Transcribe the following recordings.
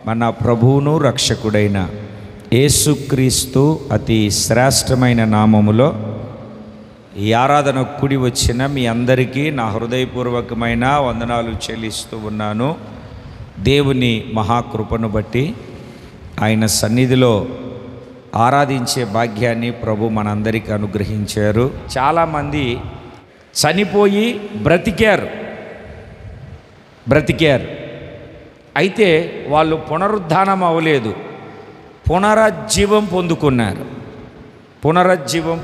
మన ప్రభువును రక్షకుడైన యేసుక్రీస్తు అతి శ్రేష్టమైన నామములో ఈ ఆరాధన కూడి వచ్చిన మీ అందరికీ నా హృదయపూర్వకమైన వందనాలు చెల్లిస్తూ ఉన్నాను. దేవుని మహాకృపను బట్టి ఆయన సన్నిధిలో ఆరాధించే భాగ్యాన్ని ప్రభు మనందరికీ అనుగ్రహించారు. చాలామంది చనిపోయి బ్రతికారు. అయితే వాళ్ళు పునరుద్ధానం అవ్వలేదు, పునరుజ్జీవం పొందుకున్నారు. పునరుజ్జీవం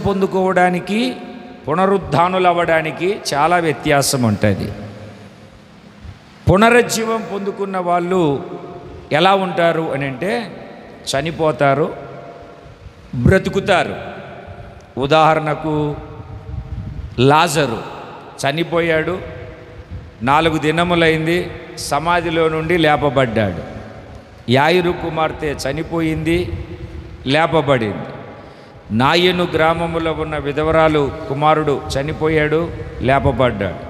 పొందుకోవడానికి పునరుద్ధానులు అవ్వడానికి చాలా వ్యత్యాసం ఉంటుంది. పునరుజ్జీవం పొందుకున్న వాళ్ళు ఎలా ఉంటారు అని అంటే చనిపోతారు, బ్రతుకుతారు. ఉదాహరణకు లాజరు చనిపోయాడు, 4 దినములైంది, సమాధిలో నుండి లేపబడ్డాడు. యాయిరు కుమార్తె చనిపోయింది, లేపబడింది. నాయను గ్రామములో ఉన్న విధవరాలు కుమారుడు చనిపోయాడు, లేపబడ్డాడు.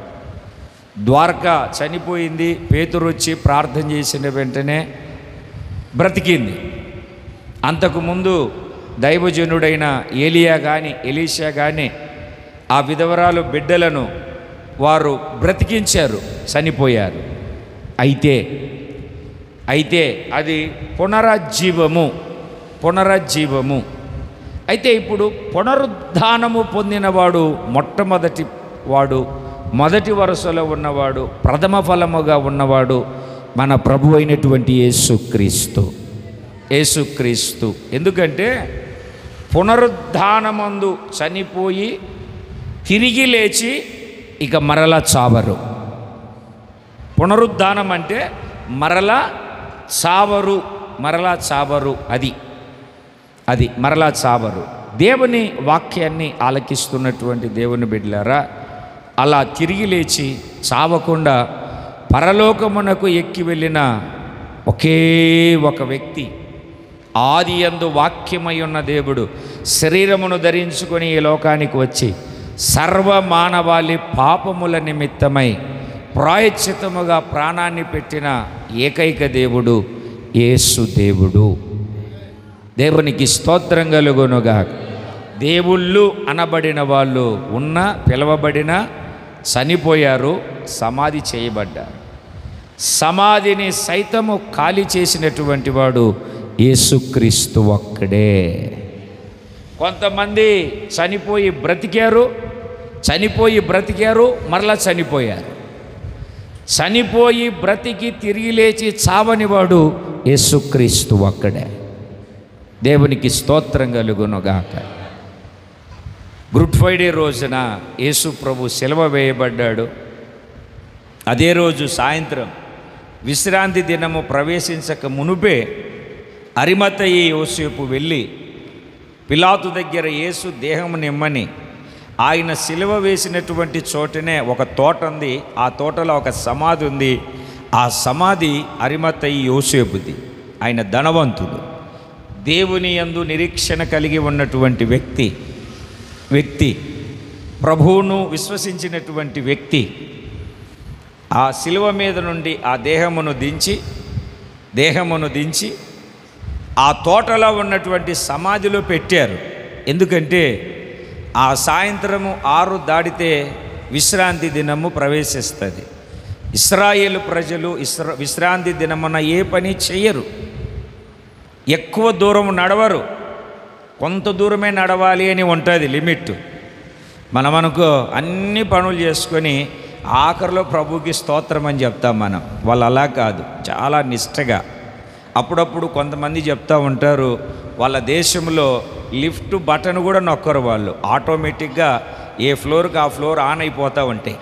ద్వారకా చనిపోయింది, పేతురు వచ్చి ప్రార్థన చేసిన వెంటనే బ్రతికింది. అంతకుముందు దైవజనుడైన ఏలియా కానీ ఎలీషా కానీ ఆ విధవరాలు బిడ్డలను వారు బ్రతికించారు, చనిపోయారు. అయితే అది పునరుజ్జీవము. అయితే ఇప్పుడు పునరుద్ధానము పొందినవాడు మొదటి వరుసలో ఉన్నవాడు, ప్రథమ ఫలముగా ఉన్నవాడు మన ప్రభు అయినటువంటి యేసుక్రీస్తు. ఎందుకంటే పునరుద్ధానమందు చనిపోయి తిరిగి లేచి ఇక మరలా చావరు. పునరుద్ధానం అంటే మరలా చావరు. అది మరలా చావరు. దేవుని వాక్యాన్ని ఆలకిస్తున్నటువంటి దేవుని బిడ్డలారా, అలా తిరిగి లేచి చావకుండా పరలోకమునకు ఎక్కి వెళ్ళిన ఒకే ఒక వ్యక్తి, ఆదియందు వాక్యమై ఉన్న దేవుడు శరీరమును ధరించుకొని ఈ లోకానికి వచ్చి సర్వమానవాళి పాపముల నిమిత్తమై ప్రాయశ్చిత్తముగా ప్రాణాన్ని పెట్టిన ఏకైక దేవుడు యేసు దేవుడు. దేవునికి స్తోత్రం కలుగునుగా. దేవుళ్ళు అనబడిన వాళ్ళు పిలవబడిన చనిపోయారు, సమాధి చేయబడ్డారు. సమాధిని సైతము ఖాళీ చేసినటువంటి వాడు యేసుక్రీస్తు ఒక్కడే. కొంతమంది చనిపోయి బ్రతికారు, మరలా చనిపోయారు. చనిపోయి బ్రతికి తిరిగి లేచి చావని వాడు యేసుక్రీస్తు ఒక్కడే. దేవునికి స్తోత్రం కలుగునుగాక. గుడ్ ఫ్రైడే రోజున యేసు ప్రభు సిలువ వేయబడ్డాడు. అదే రోజు సాయంత్రం విశ్రాంతి దినము ప్రవేశించక మునుపే అరిమతయి యోసేపు వెళ్ళి పిలాతు దగ్గర యేసు దేహము నిమ్మని, ఆయన సిలువ వేసినటువంటి చోటనే ఒక తోట ఉంది, ఆ తోటలో ఒక సమాధి ఉంది. ఆ సమాధి అరిమతయి యోసేపుది. ఆయన ధనవంతుడు, దేవుని యందు నిరీక్షణ కలిగి ఉన్నటువంటి వ్యక్తి, ప్రభువును విశ్వసించినటువంటి వ్యక్తి. ఆ సిలువ మీద నుండి ఆ దేహమును దించి ఆ తోటలో ఉన్నటువంటి సమాధిలో పెట్టారు. ఎందుకంటే ఆ సాయంత్రము 6 దాటితే విశ్రాంతి దినము ప్రవేశిస్తుంది. ఇశ్రాయేలు ప్రజలు విశ్రాంతి దినమున ఏ పని చేయరు, ఎక్కువ దూరం నడవరు, కొంత దూరమే నడవాలి అని ఉంటుంది లిమిట్. మనమనుకో అన్ని పనులు చేసుకొని ఆఖరిలో ప్రభుకి స్తోత్రం అని చెప్తాం మనం. వాళ్ళు అలా కాదు, చాలా నిష్టగా. అప్పుడప్పుడు కొంతమంది చెప్తూ ఉంటారు, వాళ్ళ దేశంలో లిఫ్ట్ బటన్ కూడా నొక్కరు వాళ్ళు, ఆటోమేటిక్గా ఏ ఫ్లోర్కి ఆ ఫ్లోర్ ఆన్ అయిపోతూ ఉంటాయి.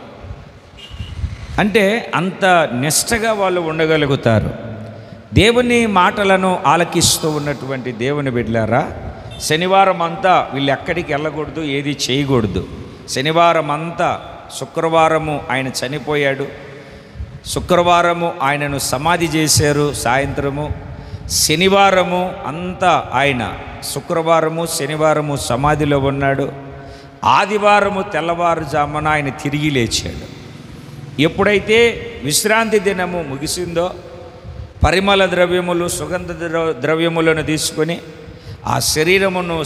అంటే అంత నిష్టగా వాళ్ళు ఉండగలుగుతారు. దేవుని మాటలను ఆలకిస్తూ ఉన్నటువంటి దేవుని బిడ్డలారా, శనివారం అంతా వీళ్ళు ఎక్కడికి వెళ్ళకూడదు, ఏది చేయకూడదు. శనివారం అంతా, శుక్రవారము ఆయన చనిపోయాడు, శుక్రవారము ఆయనను సమాధి చేశారు సాయంత్రము, శనివారము అంతా ఆయన శుక్రవారము శనివారము సమాధిలో ఉన్నాడు, ఆదివారము తెల్లవారుజామున ఆయన తిరిగి లేచాడు. ఎప్పుడైతే విశ్రాంతి దినము ముగిసిందో పరిమళ ద్రవ్యములు, సుగంధ ద్రవ్యములను తీసుకొని ఆ శరీరమును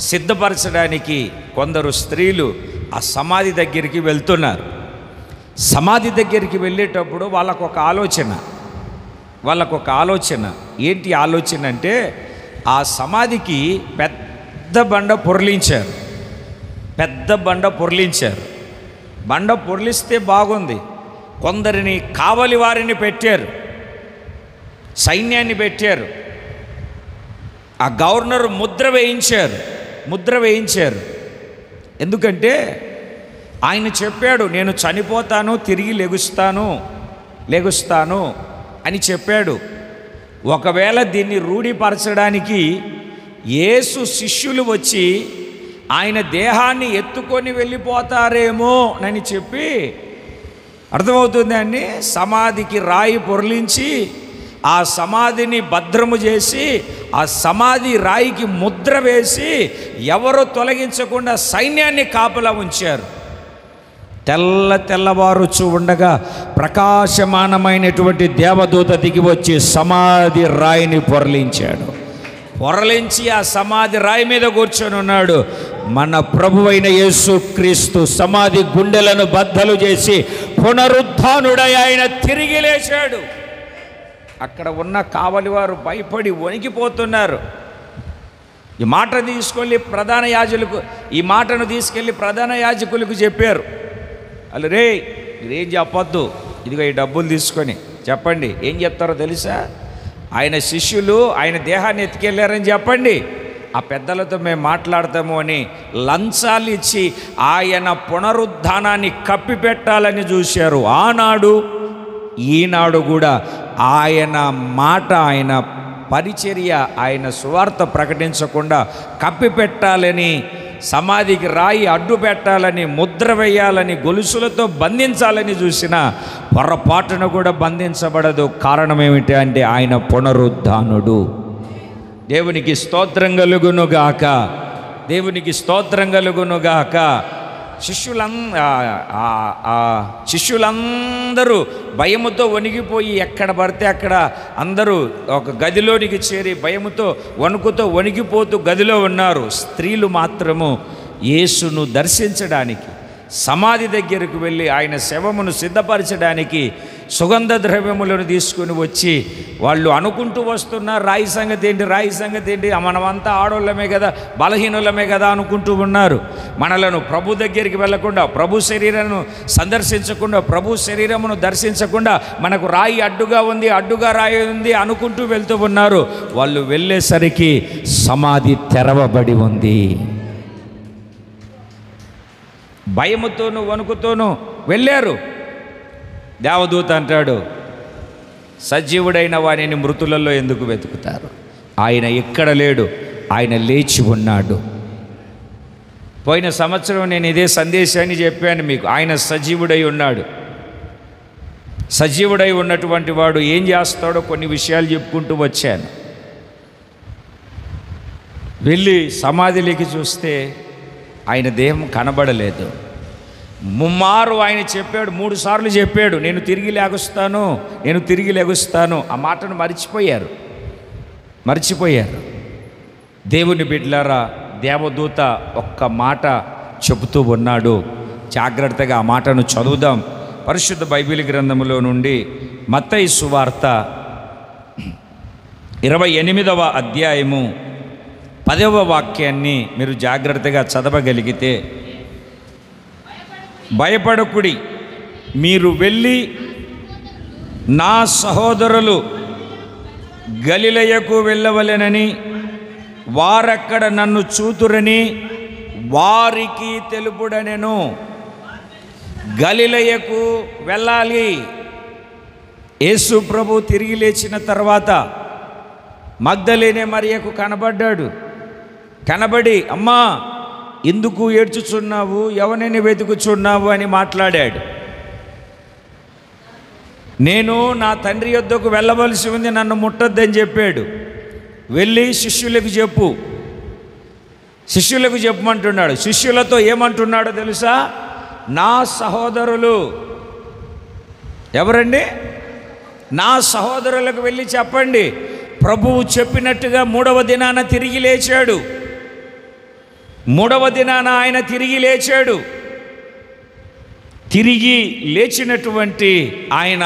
సిద్ధపరచడానికి కొందరు స్త్రీలు ఆ సమాధి దగ్గరికి వెళ్తున్నారు. సమాధి దగ్గరికి వెళ్ళేటప్పుడు వాళ్ళకొక ఆలోచన. ఏంటి ఆలోచన అంటే, ఆ సమాధికి పెద్ద బండ పొర్లించారు. బండ పొర్లిస్తే బాగుంది. కొందరిని కావలి వారిని పెట్టారు, సైన్యాన్ని పెట్టారు. ఆ గవర్నర్ ముద్ర వేయించారు. ఎందుకంటే ఆయన చెప్పాడు, నేను చనిపోతాను, తిరిగి లెగుస్తాను అని చెప్పాడు. ఒకవేళ దీన్ని రూఢిపరచడానికి యేసు శిష్యులు వచ్చి ఆయన దేహాన్ని ఎత్తుకొని వెళ్ళిపోతారేమో అని చెప్పి, అర్థమవుతుంది అండి, సమాధికి రాయి పొర్లించి ఆ సమాధిని భద్రము చేసి ఆ సమాధి రాయికి ముద్ర వేసి ఎవరు తొలగించకుండా సైన్యాన్ని కాపలా ఉంచారు. తెల్లవారుచు ఉండగా ప్రకాశమానమైనటువంటి దేవదూత దిగి వచ్చి సమాధి రాయిని పొరలించి ఆ సమాధి రాయి మీద కూర్చొని ఉన్నాడు. మన ప్రభువైన యేసుక్రీస్తు సమాధి గుండెలను బద్దలు చేసి పునరుద్ధానుడై ఆయన తిరిగి లేచాడు. అక్కడ ఉన్న కావలివారు భయపడి వణికిపోతున్నారు. ఈ మాటను తీసుకెళ్ళి ప్రధాన యాజకులకు చెప్పారు. వాళ్ళు, రే మీరేం చెప్పొద్దు, ఇదిగో ఈ డబ్బులు తీసుకొని చెప్పండి. ఏం చెప్తారో తెలుసా? ఆయన శిష్యులు ఆయన దేహాన్ని ఎత్తుకెళ్ళారని చెప్పండి, ఆ పెద్దలతో మేము మాట్లాడతాము అని లంచాలు ఇచ్చి ఆయన పునరుద్ధానాన్ని కప్పిపెట్టాలని చూశారు. ఆనాడు ఈనాడు కూడా ఆయన మాట, ఆయన పరిచర్య, ఆయన సువార్త ప్రకటించకుండా కప్పిపెట్టాలని, సమాధికి రాయి అడ్డు పెట్టాలని, ముద్ర వేయాలని, గొలుసులతో బంధించాలని చూసిన పొరపాటును కూడా బంధించబడదు. కారణం ఏమిటి అంటే ఆయన పునరుద్ధానుడు. దేవునికి స్తోత్రం కలుగునుగాక. శిష్యులందరూ భయముతో వణిగిపోయి ఎక్కడ పడితే అక్కడ అందరూ ఒక గదిలోనికి చేరి భయముతో వణుకుతో వణిగిపోతూ గదిలో ఉన్నారు. స్త్రీలు మాత్రము యేసును దర్శించడానికి సమాధి దగ్గరకు వెళ్ళి ఆయన శవమును సిద్ధపరచడానికి సుగంధ ద్రవ్యములను తీసుకుని వచ్చి వాళ్ళు అనుకుంటూ వస్తున్నారు, రాయి సంగతి ఏంటి, మనమంతా ఆడోళ్ళమే కదా, బలహీనులమే కదా అనుకుంటూ ఉన్నారు. మనలను ప్రభు దగ్గరికి వెళ్లకుండా, ప్రభు శరీరాన్ని సందర్శించకుండా, ప్రభు శరీరమును దర్శించకుండా మనకు రాయి అడ్డుగా రాయి ఉంది అనుకుంటూ వెళ్తూ ఉన్నారు. వాళ్ళు వెళ్ళేసరికి సమాధి తెరవబడి ఉంది. భయముతోనూ వణుకుతోనూ వెళ్ళారు. దేవదూత అంటాడు, సజీవుడైన వారిని మృతులలో ఎందుకు వెతుకుతారు? ఆయన ఎక్కడ లేడు, ఆయన లేచి ఉన్నాడు. పోయిన సంవత్సరం నేను ఇదే సందేశాన్ని చెప్పాను మీకు. ఆయన సజీవుడై ఉన్నాడు. సజీవుడై ఉన్నటువంటి వాడు ఏం చేస్తాడో కొన్ని విషయాలు చెప్పుకుంటూ వచ్చాను. వెళ్ళి సమాధిలోకి చూస్తే ఆయన దేహం కనబడలేదు. ముమ్మారు ఆయన చెప్పాడు, 3 సార్లు చెప్పాడు, నేను తిరిగి లెగుస్తాను. ఆ మాటను మర్చిపోయారు. దేవుని బిడ్డలారా, దేవదూత ఒక్క మాట చెబుతూ ఉన్నాడు. జాగ్రత్తగా ఆ మాటను చదువుదాం. పరిశుద్ధ బైబిల్ గ్రంథములో నుండి మత్తయి సువార్త 28వ అధ్యాయము 10వ వాక్యాన్ని మీరు జాగ్రత్తగా చదవగలిగితే, భయపడకుడి, మీరు వెళ్ళి నా సహోదరులు గలిలయకు వెళ్ళవలెనని వారక్కడ నన్ను చూతురని వారికి తెలుపుడనెను. గలిలయకు వెళ్ళాలి. యేసు ప్రభు తిరిగి లేచిన తర్వాత మగ్దలేనే మరియకు కనబడి అమ్మా ఎందుకు ఏడ్చుచున్నావు, ఎవరిని వెతుకుచున్నావు అని మాట్లాడాడు. నేను నా తండ్రి యొద్దకు వెళ్ళవలసి ఉంది, నన్ను ముట్టొద్దని చెప్పాడు. వెళ్ళి శిష్యులకు చెప్పమంటున్నాడు. శిష్యులతో ఏమంటున్నాడో తెలుసా? నా సహోదరులు. ఎవరండి? నా సహోదరులకు వెళ్ళి చెప్పండి, ప్రభువు చెప్పినట్టుగా 3వ దినాన తిరిగి లేచాడు. 3వ దినాన ఆయన తిరిగి లేచాడు. తిరిగి లేచినటువంటి ఆయన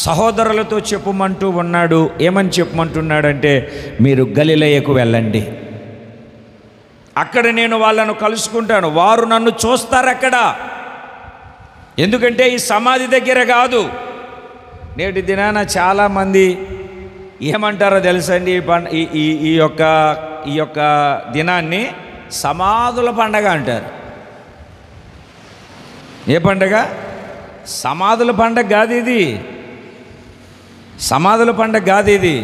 సహోదరులతో చెప్పమంటూ ఉన్నాడు. ఏమని చెప్పమంటున్నాడంటే, మీరు గలిలయకు వెళ్ళండి, అక్కడ నేను వాళ్ళను కలుసుకుంటాను, వారు నన్ను చూస్తారు అక్కడ. ఎందుకంటే ఈ సమాధి దగ్గర కాదు. నేటి దినాన చాలామంది ఏమంటారో తెలుసండి, ఈ యొక్క దినాన్ని సమాధుల పండగ అంటారు. ఏ పండగ? సమాధుల పండగ కాదు ఇది. సమాధుల పండగ కాదు ఇది,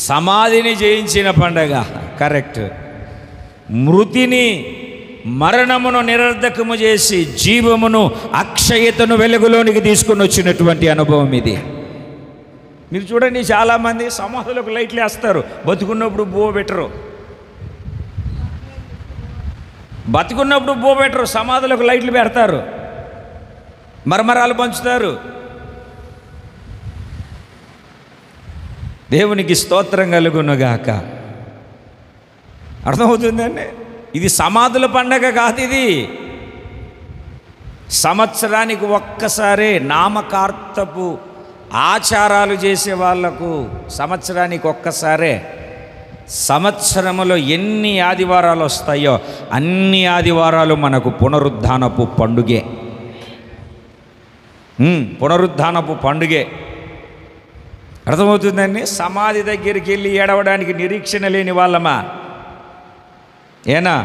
సమాధిని జయించిన పండగ. కరెక్ట్. మృతిని, మరణమును నిరర్ధకము చేసి జీవమును, అక్షయతను వెలుగులోనికి తీసుకుని వచ్చినటువంటి అనుభవం ఇది. మీరు చూడండి, చాలామంది సమాధులకు లైట్లు వేస్తారు, బతుకున్నప్పుడు బువ్వ పెట్టరు. బతుకున్నప్పుడు బువ్వ పెట్టరు, సమాధులకు లైట్లు పెడతారు, మరమరాలు పంచుతారు. దేవునికి స్తోత్రం కలుగునుగాక. అర్థమవుతుందండి? ఇది సమాధుల పండగ కాదు. ఇది సంవత్సరానికి ఒక్కసారే నామకార్థపు ఆచారాలు చేసే వాళ్లకు సంవత్సరానికి ఒక్కసారే. సంవత్సరములో ఎన్ని ఆదివారాలు వస్తాయో అన్ని ఆదివారాలు మనకు పునరుద్ధానపు పండుగే. పునరుద్ధానపు పండుగే. అర్థమవుతుందండి? సమాధి దగ్గరికి వెళ్ళి ఏడవడానికి నిరీక్షణ లేని వాళ్ళమా? ఏనా?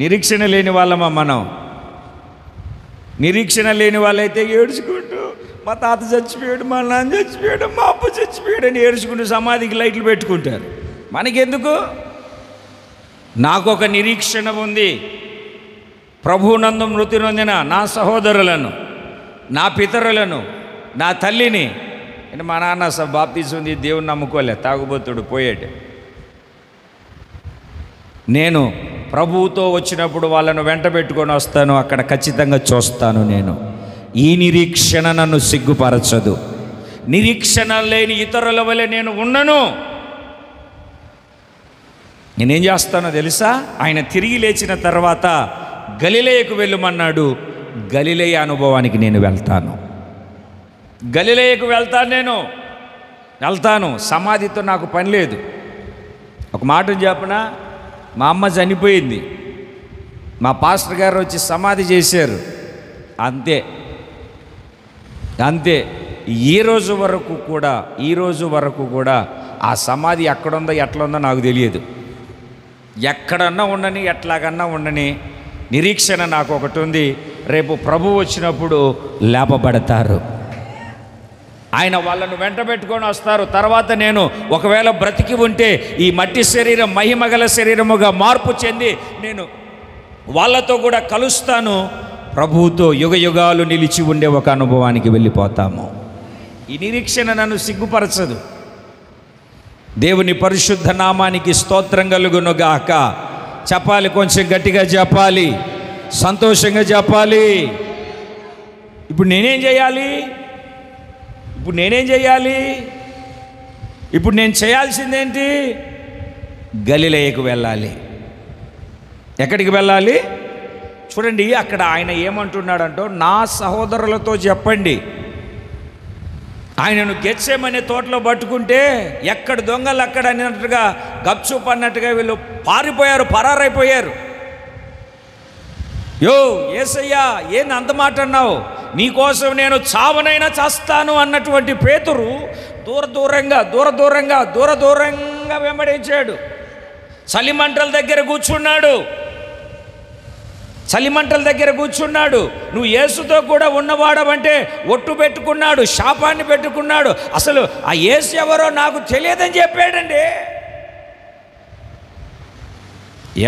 నిరీక్షణ లేని వాళ్ళమా మనం? నిరీక్షణ లేని వాళ్ళైతే ఏడ్చుకుంటూ, మా తాత చచ్చిపోయాడు, మా నాన్న చచ్చిపోయాడు, మా అప్ప చచ్చిపోయాడు అని ఏడ్చుకుంటూ సమాధికి లైట్లు పెట్టుకుంటారు. మనకెందుకు? నాకు ఒక నిరీక్షణ ఉంది. ప్రభువునందు మృతి నొందిన నా సహోదరులను, నా పితరులను, నా తల్లిని. అంటే మా నాన్న బాప్తీసం ఉంది, దేవుని నమ్ముకోలే, తాగుబోతుడు, పోయాడు. నేను ప్రభువుతో వచ్చినప్పుడు వాళ్ళను వెంట పెట్టుకొని వస్తాను, అక్కడ ఖచ్చితంగా చూస్తాను. నేను ఈ నిరీక్షణ నన్ను సిగ్గుపరచదు. నిరీక్షణ లేని ఇతరుల వలె నేను ఉండను. నేనేం చేస్తానో తెలుసా? ఆయన తిరిగి లేచిన తర్వాత గలిలయకు వెళ్ళమన్నాడు. గలిలయ అనుభవానికి నేను వెళ్తాను. గలిలయకు వెళ్తాను. సమాధితో నాకు పని లేదు. ఒక మాట చెప్పనా? మా అమ్మ చనిపోయింది, మా పాస్టర్ గారు వచ్చి సమాధి చేశారు, అంతే. ఈ రోజు వరకు కూడా ఆ సమాధి ఎక్కడుందో ఎట్లుందో నాకు తెలియదు. ఎక్కడన్నా ఉండని, ఎట్లాగన్నా ఉండని, నిరీక్షణ నాకు ఒకటి ఉంది. రేపు ప్రభువు వచ్చినప్పుడు లేపబడతారు. ఆయన వాళ్ళను వెంట పెట్టుకొని వస్తారు. తర్వాత నేను ఒకవేళ బ్రతికి ఉంటే ఈ మట్టి శరీరం మహిమగల శరీరముగా మార్పు చెంది నేను వాళ్ళతో కూడా కలుస్తాను. ప్రభువుతో యుగయుగాలు నిలిచి ఉండే ఒక అనుభవానికి వెళ్ళిపోతాము. ఈ నిరీక్షణ నన్ను సిగ్గుపరచదు. దేవుని పరిశుద్ధ నామానికి స్తోత్రం కలుగునుగాక. చెప్పాలి, కొంచెం గట్టిగా చెప్పాలి, సంతోషంగా చెప్పాలి. ఇప్పుడు నేనేం చేయాలి? ఇప్పుడు నేను చేయాల్సిందేంటి? గలిలయకు వెళ్ళాలి. ఎక్కడికి వెళ్ళాలి? చూడండి, అక్కడ ఆయన ఏమంటున్నాడంటో, నా సహోదరులతో చెప్పండి. ఆయనను గెత్సేమనే తోటలో పట్టుకుంటే ఎక్కడ దొంగలు అక్కడ అన్నట్టుగా, గప్చుప్ అన్నట్టుగా వీళ్ళు పరారైపోయారు. యేసయ్యా, ఏంది అంత మాట అన్నావు? నీకోసం నేను చావనైనా చేస్తాను అన్నటువంటి పేతురు దూరంగా వెంబడించాడు. చలిమంటల దగ్గర కూర్చున్నాడు. నువ్వు యేసుతో కూడా ఉన్నవాడవంటే ఒట్టు పెట్టుకున్నాడు, శాపాన్ని పెట్టుకున్నాడు. అసలు ఆ యేసు ఎవరో నాకు తెలియదని చెప్పాడండి.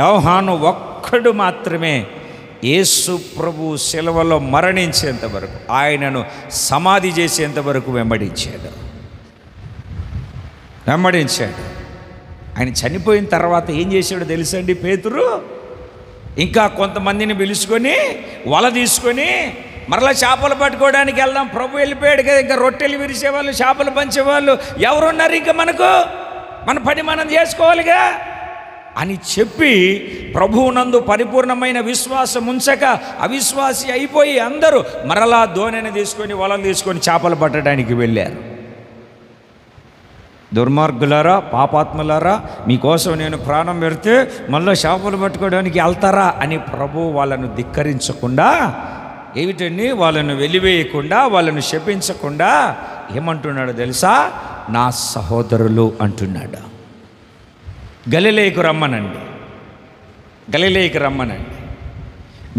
యోహాను ఒక్కడు మాత్రమే యేసు ప్రభు శిలువలో మరణించేంత వరకు, ఆయనను సమాధి చేసేంత వరకు వెంబడించాడు. ఆయన చనిపోయిన తర్వాత ఏం చేశాడో తెలుసండి? పేతురు ఇంకా కొంతమందిని పిలుచుకొని వల తీసుకొని మరలా చేపలు పట్టుకోవడానికి వెళ్దాం. ప్రభు వెళ్ళిపోయాడు కదా, ఇంకా రొట్టెలు విరిచేవాళ్ళు, చేపలు పంచేవాళ్ళు ఎవరున్నారు? ఇంకా మన పని మనం చేసుకోవాలిగా అని చెప్పి ప్రభువునందు పరిపూర్ణమైన విశ్వాసం ఉంచక అవిశ్వాసి అయిపోయి అందరూ మరలా దోణిని తీసుకొని వలలు తీసుకొని చేపలు పట్టడానికి వెళ్ళారు. దుర్మార్గులారా, పాపాత్ములారా, మీకోసం నేను ప్రాణం పెడితే మళ్ళీ చేపలు పట్టుకోవడానికి వెళ్తారా అని ప్రభు వాళ్ళను ధిక్కరించకుండా, ఏమిటండి, వాళ్ళను వెలివేయకుండా, వాళ్ళను శపించకుండా ఏమంటున్నాడు తెలుసా? నా సహోదరులు అంటున్నాడు. గలిలయకు రమ్మనండి, గలిలయకు రమ్మనండి.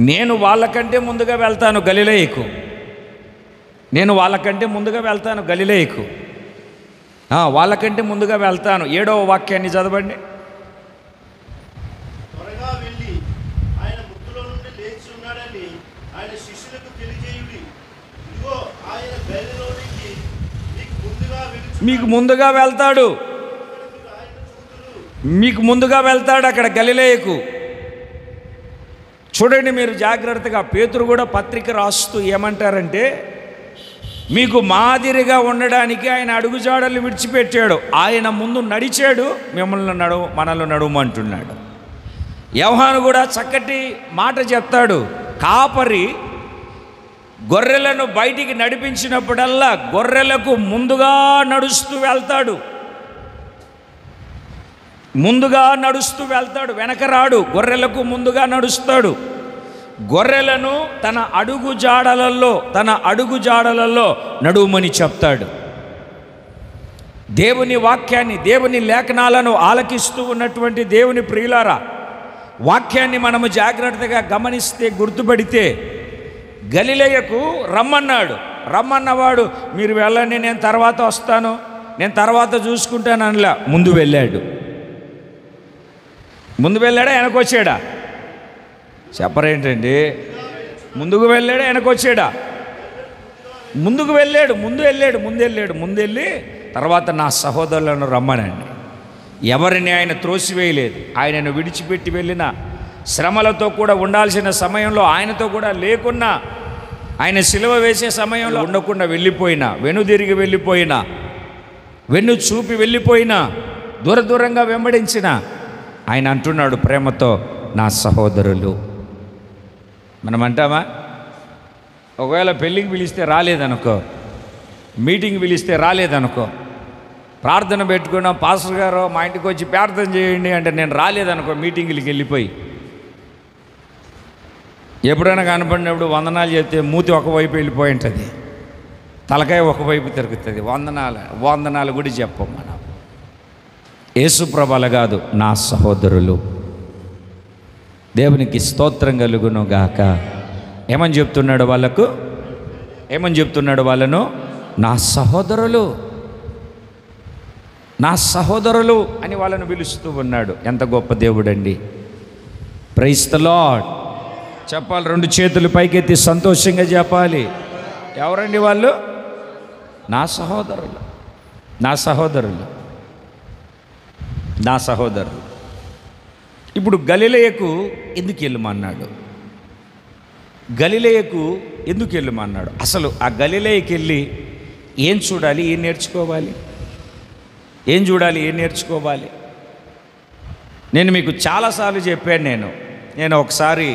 నేను వాళ్ళకంటే ముందుగా వెళ్తాను గలిలయకు, నేను వాళ్ళకంటే ముందుగా వెళ్తాను గలిలయకు, వాళ్ళకంటే ముందుగా వెళ్తాను. 7వ వాక్యాన్ని చదవండి. త్వరగా వెళ్ళి ఆయన ముద్దులో నుండి లేచి ఉన్నాడని ఆయన శిష్యులకు తెలియజేయుడి. ఇదిగో ఆయన గలిలయలోనికి మీకు ముందుగా వెళ్తాడు, మీకు ముందుగా వెళ్తాడు అక్కడ గలిలయకు. చూడండి మీరు జాగ్రత్తగా. పేతురు కూడా పత్రిక రాస్తూ ఏమంటారంటే, మీకు మాదిరిగా ఉండడానికి ఆయన అడుగుజాడలు విడిచిపెట్టాడు, ఆయన ముందు నడిచాడు, మనల్ని నడుమంటున్నాడు. యోహాను కూడా చక్కటి మాట చెప్తాడు. కాపరి గొర్రెలను బయటికి నడిపించినప్పుడల్లా గొర్రెలకు ముందుగా నడుస్తూ వెళ్తాడు, ముందుగా నడుస్తూ వెళ్తాడు, వెనక రాడు. గొర్రెలకు ముందుగా నడుస్తాడు. గొర్రెలను తన అడుగు జాడలలో నడుమని చెప్తాడు. దేవుని వాక్యాన్ని, దేవుని లేఖనాలను ఆలకిస్తూ ఉన్నటువంటి దేవుని ప్రియులారా, వాక్యాన్ని మనము జాగ్రత్తగా గమనిస్తే, గుర్తుపడితే, గలిలయకు రమ్మన్నాడు. రమ్మన్నవాడు మీరు వెళ్ళండి, నేను తర్వాత వస్తాను, నేను తర్వాత చూసుకుంటాను అనలా. ముందు వెళ్ళాడు. ముందు వెళ్ళాడా వెనకొచ్చాడా? చెప్పరేంటండి? ముందుకు వెళ్ళాడా వెనకొచ్చాడా? ముందుకు వెళ్ళాడు. ముందెళ్ళి తర్వాత నా సహోదరులను రమ్మనండి. ఎవరిని ఆయన త్రోసివేయలేదు. ఆయనను విడిచిపెట్టి వెళ్ళిన, శ్రమలతో కూడా ఉండాల్సిన సమయంలో ఆయనతో కూడా లేకున్నా, ఆయన సిలువ వేసే సమయంలో ఉండకుండా వెళ్ళిపోయినా, వెనుదిరిగి వెళ్ళిపోయినా, వెన్ను చూపి వెళ్ళిపోయినా, దూరంగా వెంబడించిన ఆయన అంటున్నాడు ప్రేమతో, నా సహోదరులు. మనం అంటామా? ఒకవేళ పెళ్ళికి పిలిస్తే రాలేదనుకో, మీటింగ్ పిలిస్తే రాలేదనుకో, ప్రార్థన పెట్టుకున్నాం, పాస్టర్ గారు మా ఇంటికి వచ్చి ప్రార్థన చేయండి అంటే నేను రాలేదనుకో, మీటింగ్లకి వెళ్ళిపోయి ఎప్పుడైనా కనపడినప్పుడు వందనాలు చెప్తే మూతి ఒకవైపు వెళ్ళిపోయి ఉంటుంది, తలకాయ ఒకవైపు తిరుగుతుంది. వందనాలు కూడా చెప్పం మనం. యేసుప్రభల కాదు, నా సహోదరులు. దేవునికి స్తోత్రం కలుగును గాక. ఏమని చెప్తున్నాడు వాళ్ళకు? ఏమని చెప్తున్నాడు వాళ్ళను? నా సహోదరులు, నా సహోదరులు అని వాళ్ళను పిలుస్తూ ఉన్నాడు. ఎంత గొప్ప దేవుడండి. ప్రైజ్ ది లార్డ్ చెప్పాలి. 2 చేతులు పైకెత్తి సంతోషంగా చెప్పాలి. ఎవరండి వాళ్ళు? నా సహోదరులు, నా సహోదరులు, నా సహోదరులు. ఇప్పుడు గలిలయకు ఎందుకు వెళ్ళమన్నాడు? గలిలయకు ఎందుకు వెళ్ళమన్నాడు? అసలు ఆ గలిలయకి వెళ్ళి ఏం చూడాలి, ఏం నేర్చుకోవాలి? ఏం చూడాలి, ఏం నేర్చుకోవాలి? నేను మీకు చాలాసార్లు చెప్పాను. నేను ఒకసారి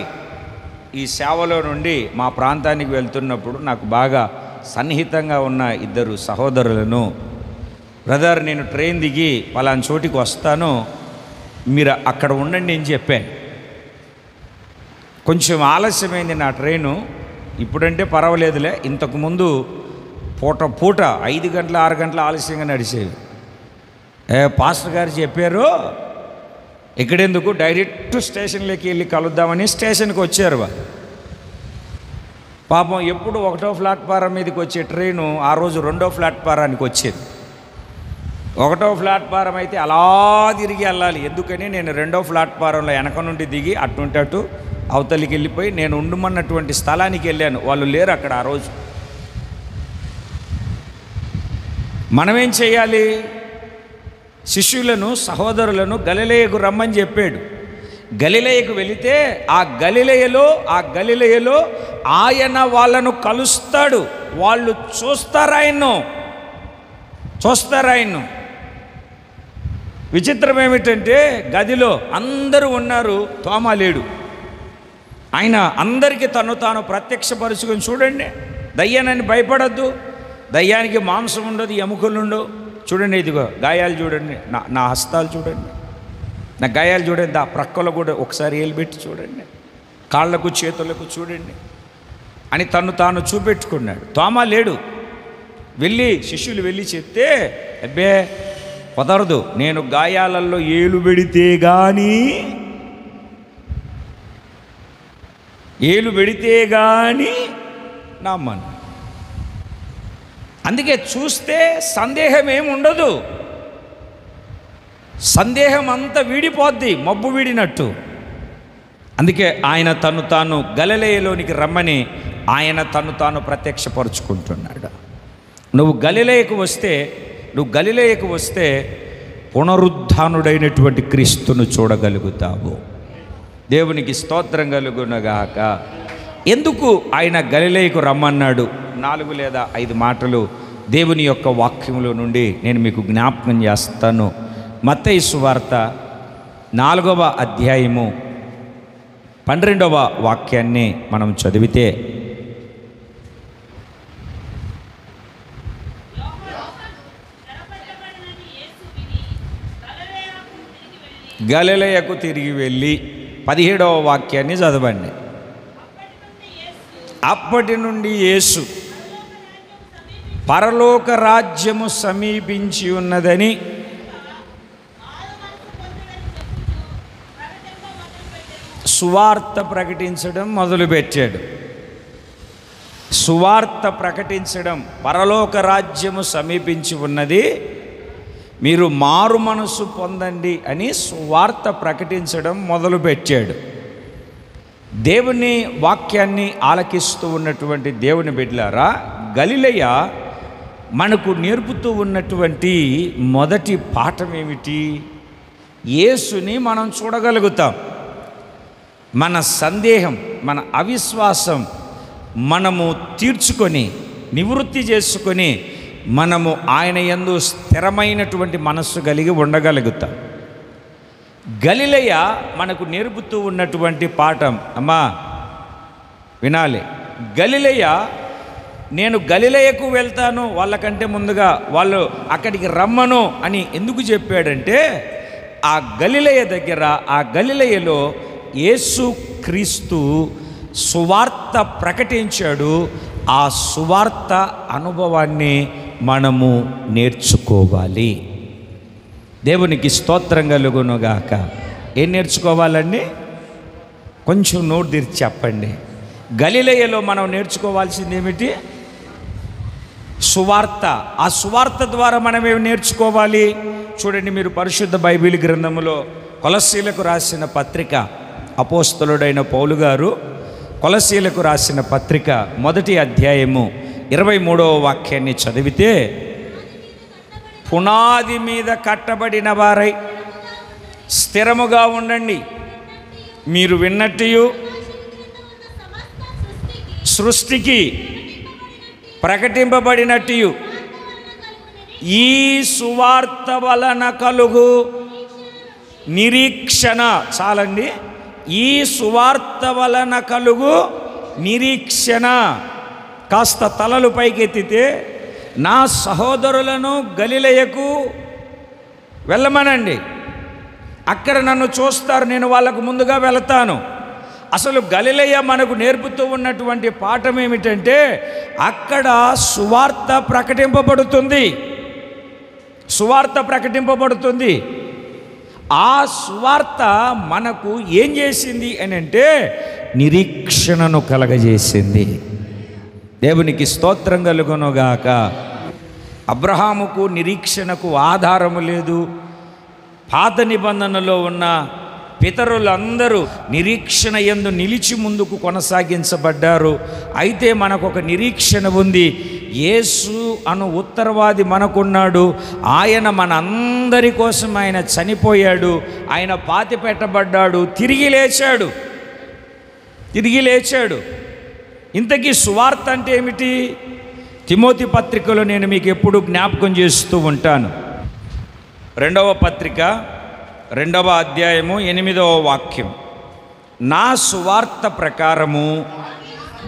ఈ సేవలో నుండి మా ప్రాంతానికి వెళ్తున్నప్పుడు నాకు బాగా సన్నిహితంగా ఉన్న 2 సహోదరులను, బ్రదర్ నేను ట్రైన్ దిగి పలానా చోటికి వస్తాను, మీరు అక్కడ ఉండండి అని చెప్పాను. కొంచెం ఆలస్యమైంది నా ట్రైను. ఇప్పుడంటే పర్వాలేదులే, ఇంతకుముందు పూట 5 గంటల 6 గంటల ఆలస్యంగా నడిచేవి. పాస్టర్ గారు చెప్పారు, ఇక్కడెందుకు డైరెక్ట్ స్టేషన్లోకి వెళ్ళి కలుద్దామని స్టేషన్కి వచ్చారు. పాపం ఎప్పుడు 1వ ప్లాట్ఫారం మీదకి వచ్చే ట్రైను ఆ రోజు 2వ ప్లాట్ఫారానికి వచ్చేది. 1వ ప్లాట్ఫారం అయితే అలా తిరిగి వెళ్ళాలి. ఎందుకని నేను 2వ ప్లాట్ఫారంలో వెనక నుండి దిగి అటు అవతలికి వెళ్ళిపోయి నేను ఉండమన్నటువంటి స్థలానికి వెళ్ళాను. వాళ్ళు లేరు అక్కడ ఆ రోజు. మనమేం చేయాలి? శిష్యులను, సహోదరులను గలిలయకు రమ్మని చెప్పాడు. గలిలయకు వెళితే ఆ గలిలయలో ఆయన వాళ్ళను కలుస్తాడు. వాళ్ళు చూస్తారు ఆయన్ను. విచిత్రం ఏమిటంటే గదిలో అందరూ ఉన్నారు, తోమా లేడు. ఆయన అందరికీ తను తాను ప్రత్యక్షపరుచుకొని, చూడండి దయ్యానని భయపడద్దు, దయ్యానికి మాంసం ఉండదు, ఎముకలు ఉండవు. చూడండి, ఇదిగో గాయాలు చూడండి, నా హస్తాలు చూడండి, నా గాయాలు చూడండి, ఆ ప్రక్కలో కూడా ఒకసారి ఏలుబెట్టి చూడండి, కాళ్ళకు చేతులకు చూడండి అని తను తాను చూపెట్టుకున్నాడు. తోమా లేడు. శిష్యులు వెళ్ళి చెప్తే, అబ్బే కుదరదు, నేను గాయాలలో ఏలు పెడితే గాని నమ్మను. అందుకే చూస్తే సందేహం ఏముండదు, సందేహం అంతా వీడిపోద్ది, మబ్బు వీడినట్టు. అందుకే ఆయన తను తాను గలిలయలోనికి రమ్మని ఆయన తను తాను ప్రత్యక్షపరుచుకుంటున్నాడు. నువ్వు గలిలయకు వస్తే పునరుద్ధానుడైనటువంటి క్రీస్తును చూడగలుగుతావు. దేవునికి స్తోత్రం కలుగునగాక. ఎందుకు ఆయన గలిలయకు రమ్మన్నాడు? 4 లేదా 5 మాటలు దేవుని యొక్క వాక్యములో నుండి నేను మీకు జ్ఞాపకం చేస్తాను. మత్తయి సువార్త 4వ అధ్యాయము 12వ వాక్యాన్ని మనం చదివితే, గలిలయకు తిరిగి వెళ్ళి 17వ వాక్యాన్ని చదవండి. అప్పటి నుండి యేసు పరలోక రాజ్యము సమీపించి ఉన్నదని సువార్త ప్రకటించడం మొదలుపెట్టాడు. సువార్త ప్రకటించడం, పరలోక రాజ్యము సమీపించి ఉన్నది, మీరు మారు మనసు పొందండి అని సువార్త ప్రకటించడం మొదలుపెట్టాడు. దేవుని వాక్యాన్ని ఆలకిస్తూ ఉన్నటువంటి దేవుని బిడ్డలారా, గలిలయ మనకు నేర్పుతూ ఉన్నటువంటి మొదటి పాఠం ఏమిటి? యేసుని మనం చూడగలుగుతాం. మన సందేహం, మన అవిశ్వాసం మనము తీర్చుకొని, నివృత్తి చేసుకొని, మనము ఆయన యందు స్థిరమైనటువంటి మనస్సు కలిగి ఉండగలుగుతాం. గలిలయ మనకు నేర్పుతూ ఉన్నటువంటి పాఠం, అమ్మా వినాలి. గలిలయ, నేను గలిలయకు వెళ్తాను వాళ్ళకంటే ముందుగా, వాళ్ళు అక్కడికి రమ్మను అని ఎందుకు చెప్పాడంటే, ఆ గలిలయ దగ్గర, ఆ గలిలయలో యేసు క్రీస్తు సువార్త ప్రకటించాడు. ఆ సువార్త అనుభవాన్ని మనము నేర్చుకోవాలి. దేవునికి స్తోత్రం కలుగునుగాక. ఏం నేర్చుకోవాలండి? కొంచెం నోరు తెరిచి చెప్పండి. గలిలయలో మనం నేర్చుకోవాల్సింది ఏమిటి? సువార్త. ఆ సువార్త ద్వారా మనం ఏమి నేర్చుకోవాలి? చూడండి, మీరు పరిశుద్ధ బైబిల్ గ్రంథములో కొలస్సీలకు రాసిన పత్రిక, అపోస్తలుడైన పౌలు గారు కొలస్సీలకు రాసిన పత్రిక 1వ అధ్యాయము 23వ వాక్యాన్ని చదివితే, పునాది మీద కట్టబడిన వారై స్థిరముగా ఉండండి, మీరు విన్నట్టు సృష్టికి ప్రకటింపబడినట్టు ఈ సువార్త వలన కలుగు నిరీక్షణ. చాలండి. ఈ సువార్త వలన కలుగు నిరీక్షణ. కాస్త తలలు పైకెత్తితే, నా సహోదరులను గలిలయకు వెళ్ళమనండి, అక్కడ నన్ను చూస్తారు, నేను వాళ్ళకు ముందుగా వెళతాను. అసలు గలిలయ మనకు నేర్పుతూ ఉన్నటువంటి పాఠం ఏమిటంటే, అక్కడ సువార్త ప్రకటింపబడుతుంది. సువార్త ప్రకటింపబడుతుంది. ఆ సువార్త మనకు ఏం చేసింది అని అంటే, నిరీక్షణను కలగజేసింది. దేవునికి స్తోత్రం కలుగునుగాక. అబ్రహాముకు నిరీక్షణకు ఆధారము లేదు. పాత నిబంధనలో ఉన్న పితరులందరూ నిరీక్షణ యందు నిలిచి ముందుకు కొనసాగించబడ్డారు. అయితే మనకు ఒక నిరీక్షణ ఉంది. యేసు అను ఉత్తరవాది మనకున్నాడు. ఆయన మన అందరి కోసం ఆయన చనిపోయాడు, ఆయన పాతి పెట్టబడ్డాడు, తిరిగి లేచాడు. ఇంతకీ సువార్త అంటే ఏమిటి? తిమోతి పత్రికలో నేను మీకు ఎప్పుడు జ్ఞాపకం చేస్తూ ఉంటాను. 2వ పత్రిక 2వ అధ్యాయము 8వ వాక్యం. నా సువార్త ప్రకారము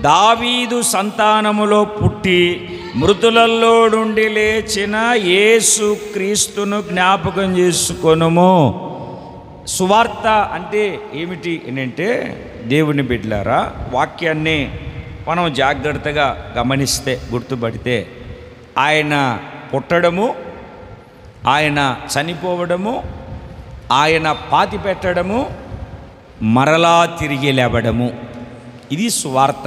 దావీదు సంతానములో పుట్టి మృతులలో నుండి లేచిన యేసు క్రీస్తును జ్ఞాపకం చేసుకొనుము. సువార్త అంటే ఏమిటి అంటే, దేవుని బిడ్డలారా, వాక్యాన్ని మనం జాగ్రత్తగా గమనిస్తే, గుర్తుపడితే, ఆయన పుట్టడము, ఆయన చనిపోవడము, ఆయన పాతి పెట్టడము, మరలా తిరిగి లేవడము, ఇది సువార్త.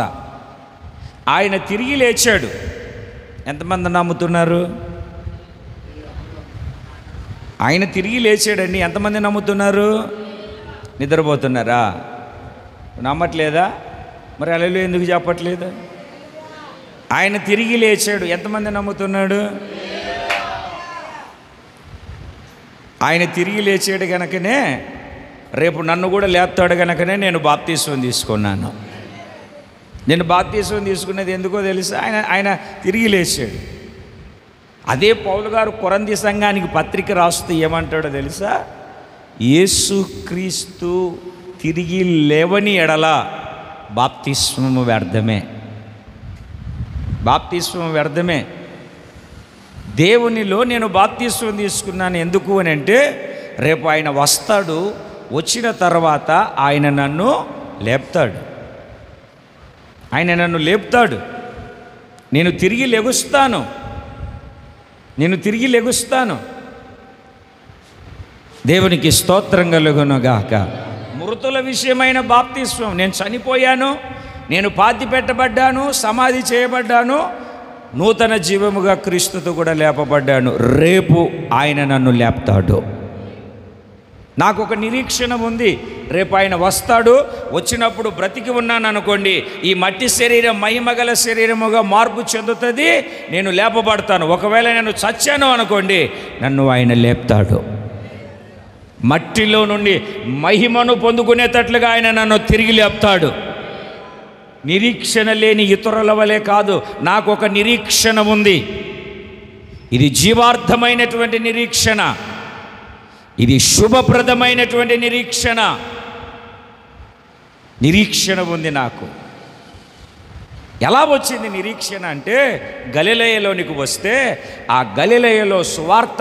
ఆయన తిరిగి లేచాడు. ఎంతమంది నమ్ముతున్నారు? ఆయన తిరిగి లేచాడండి. ఎంతమంది నమ్ముతున్నారు? నిద్రపోతున్నారా? నమ్మట్లేదా? మరి హల్లెలూయా ఎందుకు చెప్పట్లేదు? ఆయన తిరిగి లేచాడు. ఎంతమంది నమ్ముతున్నాడు? ఆయన తిరిగి లేచాడు కనుకనే రేపు నన్ను కూడా లేపుతాడు కనుకనే నేను బాప్తీసం తీసుకున్నాను. నేను బాప్తీసం తీసుకునేది ఎందుకో తెలుసా? ఆయన తిరిగి లేచాడు. అదే పౌలు గారు కొరంథీ సంఘానికి పత్రిక రాస్తూ ఏమంటాడో తెలుసా? యేసుక్రీస్తు తిరిగి లేవని ఎడల బాప్తిస్మము వ్యర్థమే. బాప్తిస్మము వ్యర్థమే. దేవునిలో నేను బాప్తిస్మం తీసుకున్నాను. ఎందుకు అని అంటే, రేపు ఆయన వస్తాడు, వచ్చిన తర్వాత ఆయన నన్ను లేపుతాడు. నేను తిరిగి లెగుస్తాను. దేవునికి స్తోత్రం కలుగునుగాక. మృతుల విషయమైన బాప్తిస్మం, నేను చనిపోయాను, నేను పాతి పెట్టబడ్డాను, సమాధి చేయబడ్డాను, నూతన జీవముగా క్రీస్తుతో కూడా లేపబడ్డాను. రేపు ఆయన నన్ను లేపుతాడు. నాకు ఒక నిరీక్షణ ఉంది. రేపు ఆయన వస్తాడు. వచ్చినప్పుడు బ్రతికి ఉన్నాను అనుకోండి, ఈ మట్టి శరీరం మహిమగల శరీరముగా మార్పు చెందుతుంది, నేను లేపబడతాను. ఒకవేళ నేను చచ్చాను అనుకోండి, నన్ను ఆయన లేపుతాడు. మట్టిలో నుండి మహిమను పొందుకునేటట్లుగా ఆయన నన్ను తిరిగి లేపుతాడు. నిరీక్షణ లేని ఇతరుల వలె కాదు, నాకు ఒక నిరీక్షణ ఉంది. ఇది జీవార్థమైనటువంటి నిరీక్షణ, ఇది శుభప్రదమైనటువంటి నిరీక్షణ ఉంది నాకు. ఎలా వచ్చింది నిరీక్షణ అంటే, గలిలయలోనికి వస్తే ఆ గలిలయలో సువార్త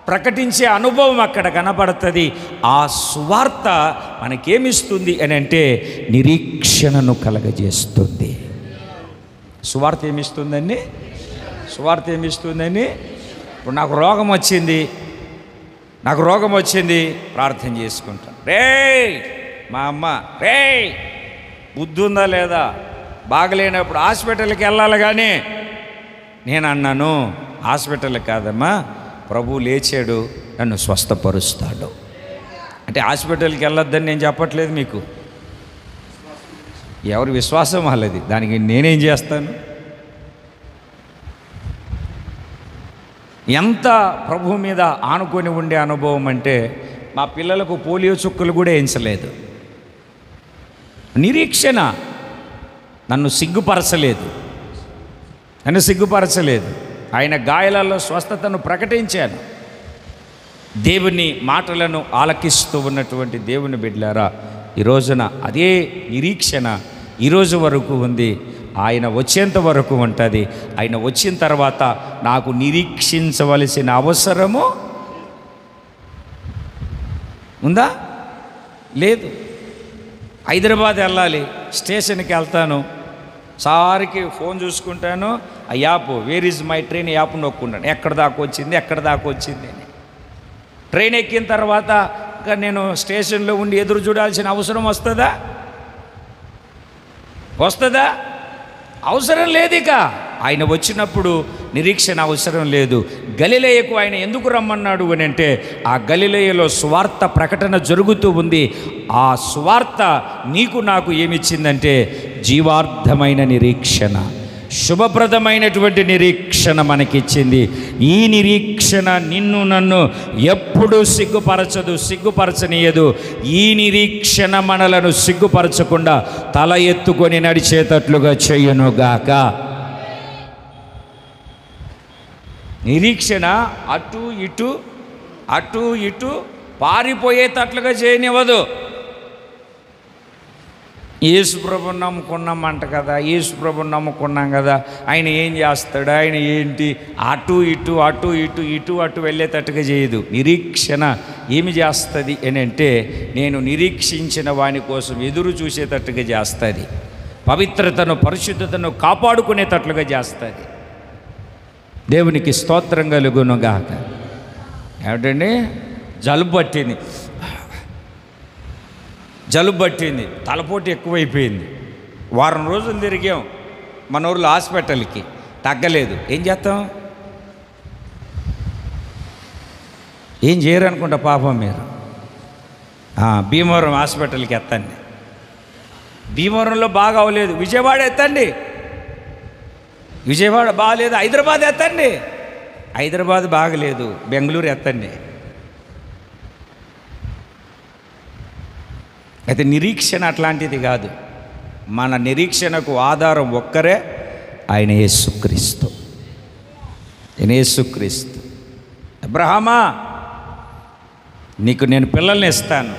ప్రకటించే అనుభవం అక్కడ కనబడుతుంది. ఆ సువార్త మనకేమిస్తుంది అని అంటే, నిరీక్షణను కలగజేస్తుంది. సువార్త ఏమిస్తుందండి? ఇప్పుడు నాకు రోగం వచ్చింది, ప్రార్థన చేసుకుంటాను. మా అమ్మ బుద్ధి ఉందా లేదా? బాగలేనప్పుడు హాస్పిటల్కి వెళ్ళాలి. కానీ నేను అన్నాను, హాస్పిటల్కి కాదమ్మా, ప్రభు లేచాడు, నన్ను స్వస్థపరుస్తాడు. అంటే హాస్పిటల్కి వెళ్ళొద్దని నేను చెప్పట్లేదు మీకు. ఎవరి విశ్వాసం వాళ్ళది, దానికి నేనేం చేస్తాను? ఎంత ప్రభు మీద ఆనుకొని ఉండే అనుభవం అంటే, మా పిల్లలకు పోలియో చుక్కలు కూడా వేయించలేదు. నిరీక్షణ నన్ను సిగ్గుపరచలేదు. ఆయన గాయాలలో స్వస్థతను ప్రకటించాను. దేవుని మాటలను ఆలకిస్తూ ఉన్నటువంటి దేవుని బిడ్డలారా, ఈ రోజున అదే నిరీక్షణ ఈరోజు వరకు ఉంది. ఆయన వచ్చేంత వరకు ఉంటుంది. ఆయన వచ్చిన తర్వాత నాకు నిరీక్షించవలసిన అవసరము ఉందా? లేదు. హైదరాబాద్ వెళ్ళాలి, స్టేషన్కి వెళ్తాను, సారికి ఫోన్ చూసుకుంటాను, ఆ app where is my train app నొక్కుంటాను, ఎక్కడ దాకా వచ్చింది అని. ట్రైన్ ఎక్కిన తర్వాత ఇంకా నేను స్టేషన్లో ఉండి ఎదురు చూడాల్సిన అవసరం వస్తుందా? అవసరం లేదు. ఇక ఆయన వచ్చినప్పుడు నిరీక్షణ అవసరం లేదు. గలిలయకు ఆయన ఎందుకు రమ్మన్నాడు అని అంటే, ఆ గలిలయలో సువార్త ప్రకటన జరుగుతూ ఉంది. ఆ సువార్త నీకు నాకు ఏమిచ్చిందంటే జీవార్థమైన నిరీక్షణ, శుభప్రదమైనటువంటి నిరీక్షణ మనకిచ్చింది. ఈ నిరీక్షణ నిన్ను నన్ను ఎప్పుడూ సిగ్గుపరచనీయదు. ఈ నిరీక్షణ మనలను సిగ్గుపరచకుండా తల ఎత్తుకొని నడిచేటట్లుగా చెయ్యునుగాక. నిరీక్షణ అటు ఇటు పారిపోయేటట్లుగా చేయనివ్వదు. యేసుప్రభుని నమ్ముకున్నామంట కదా, యేసుప్రభుని నమ్ముకున్నాం కదా, ఆయన ఏం చేస్తాడు, ఆయన ఏంటి, అటు ఇటు వెళ్ళేటట్టుగా చేయదు. నిరీక్షణ ఏమి చేస్తుంది అని అంటే, నేను నిరీక్షించిన వాని కోసం ఎదురు చూసేటట్టుగా చేస్తుంది. పవిత్రతను, పరిశుద్ధతను కాపాడుకునేటట్లుగా చేస్తుంది. దేవునికి స్తోత్రం కలుగునుగాక. ఏమిటండి, జలుబు పట్టింది, తలపోటు ఎక్కువైపోయింది. వారం రోజులు తిరిగాం మన ఊర్లో హాస్పిటల్కి, తగ్గలేదు. ఏం చేస్తాం? ఏం చేయరు అనుకుంటా పాపం మీరు. భీమవరం హాస్పిటల్కి ఎత్తండి. భీమవరంలో బాగా అవ్వలేదు, విజయవాడ ఎత్తండి. విజయవాడ బాగలేదు, హైదరాబాద్ ఎత్తండి. హైదరాబాద్ బాగలేదు, బెంగళూరు ఎత్తండి. అయితే నిరీక్షణ అట్లాంటిది కాదు. మన నిరీక్షణకు ఆధారం ఒక్కరే, ఆయన యేసుక్రీస్తు. అబ్రహామా, నీకు నేను పిల్లల్ని ఇస్తాను,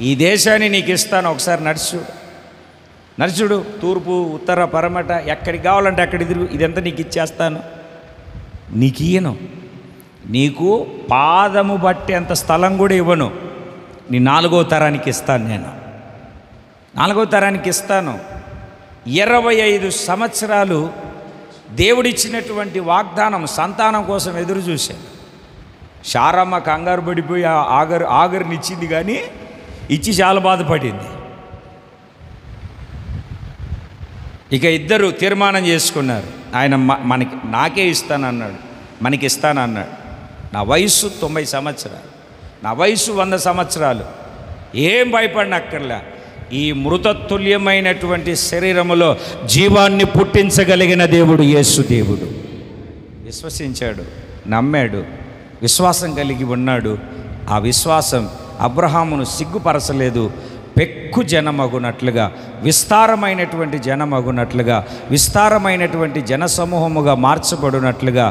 ఈ దేశాన్ని నీకు ఇస్తాను, ఒకసారి నడుచుడు, తూర్పు ఉత్తర పరమట ఎక్కడికి కావాలంటే అక్కడికి తిరుగు, ఇదంతా నీకు ఇచ్చేస్తాను. నీకు ఇయ్యను, నీకు పాదము బట్టేంత స్థలం కూడా ఇవ్వను. నీ 4వ తరానికి ఇస్తాను. నేను 4వ తరానికి ఇస్తాను. 25 సంవత్సరాలు దేవుడిచ్చినటువంటి వాగ్దానం సంతానం కోసం ఎదురు చూశాను. శారమ్మ కంగారు పడిపోయి ఆగరుని ఇచ్చింది, కానీ ఇచ్చి చాలా బాధపడింది. ఇక ఇద్దరు తీర్మానం చేసుకున్నారు. ఆయన నాకే ఇస్తానన్నాడు, మనకి ఇస్తానన్నాడు. నా వయసు 90 సంవత్సరాలు, నా వయసు 100 సంవత్సరాలు. ఏం భయపడినక్కర్లా. ఈ మృతతుల్యమైనటువంటి శరీరములో జీవాన్ని పుట్టించగలిగిన దేవుడు యేసు దేవుడు. విశ్వసించాడు, నమ్మాడు, విశ్వాసం కలిగి ఉన్నాడు. ఆ విశ్వాసం అబ్రహామును సిగ్గుపరచలేదు. పెక్కు జనమగునట్లుగా, విస్తారమైనటువంటి జనమగునట్లుగా, విస్తారమైనటువంటి జనసమూహముగా మార్చబడినట్లుగా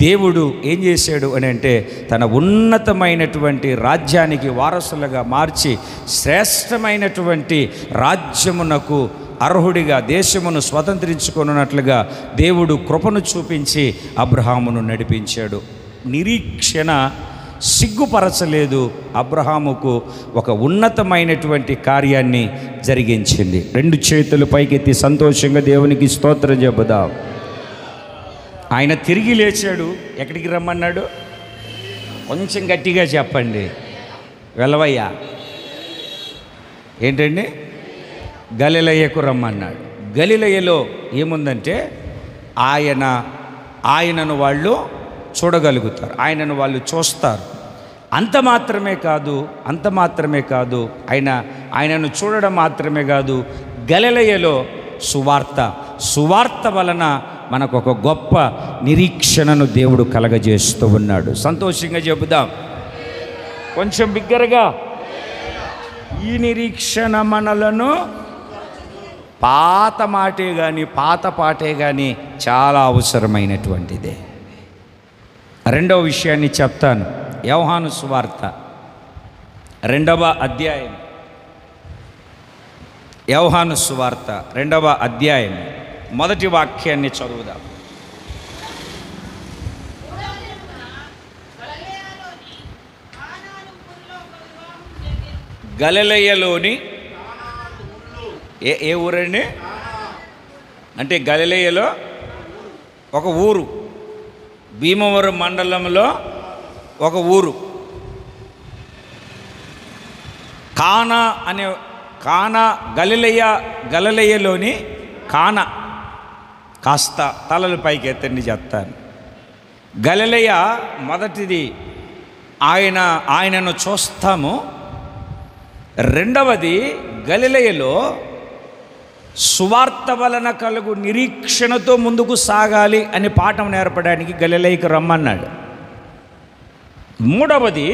దేవుడు ఏం చేశాడు అని అంటే, తన ఉన్నతమైనటువంటి రాజ్యానికి వారసులుగా మార్చి శ్రేష్టమైనటువంటి రాజ్యమునకు అర్హుడిగా దేశమును స్వతంత్రించుకున్నట్లుగా దేవుడు కృపను చూపించి అబ్రహామును నడిపించాడు. నిరీక్షణ సిగ్గుపరచలేదు, అబ్రహాముకు ఒక ఉన్నతమైనటువంటి కార్యాన్ని జరిగించింది. 2 చేతులు పైకెత్తి సంతోషంగా దేవునికి స్తోత్రం చెబుదాం. ఆయన తిరిగి లేచాడు. ఎక్కడికి రమ్మన్నాడు? కొంచెం గట్టిగా చెప్పండి. వెలవయ్యా. ఏంటండి? గలిలయకు రమ్మన్నాడు. గలిలయలో ఏముందంటే, ఆయనను వాళ్ళు చూడగలుగుతారు, ఆయనను వాళ్ళు చూస్తారు. అంత మాత్రమే కాదు ఆయనను చూడడం మాత్రమే కాదు, గలిలయలో సువార్త వలన మనకు ఒక గొప్ప నిరీక్షణను దేవుడు కలగజేస్తూ ఉన్నాడు. సంతోషంగా చెబుదాం, కొంచెం బిగ్గరగా. ఈ నిరీక్షణ మనలను పాత పాటే కానీ చాలా అవసరమైనటువంటిదే. 2వ విషయాన్ని చెప్తాను. యోహాను సువార్త 2వ అధ్యాయం. యోహాను సువార్త 2వ అధ్యాయం మొదటి వాక్యాన్ని చదువుదాం. గలిలయలోని ఏ ఊరండి అంటే, గలిలయలో ఒక ఊరు, భీమవరం మండలంలో ఒక ఊరు, కానా గలిలయలోని కాస్త తలలు పైకి ఎత్తండి చెప్తాను. గలిలయ మొదటిది ఆయనను చూస్తాము. రెండవది గలిలయలో సువార్త వలన కలుగు నిరీక్షణతో ముందుకు సాగాలి అనే పాఠం నేర్పడానికి గలిలయకు రమ్మన్నాడు. మూడవది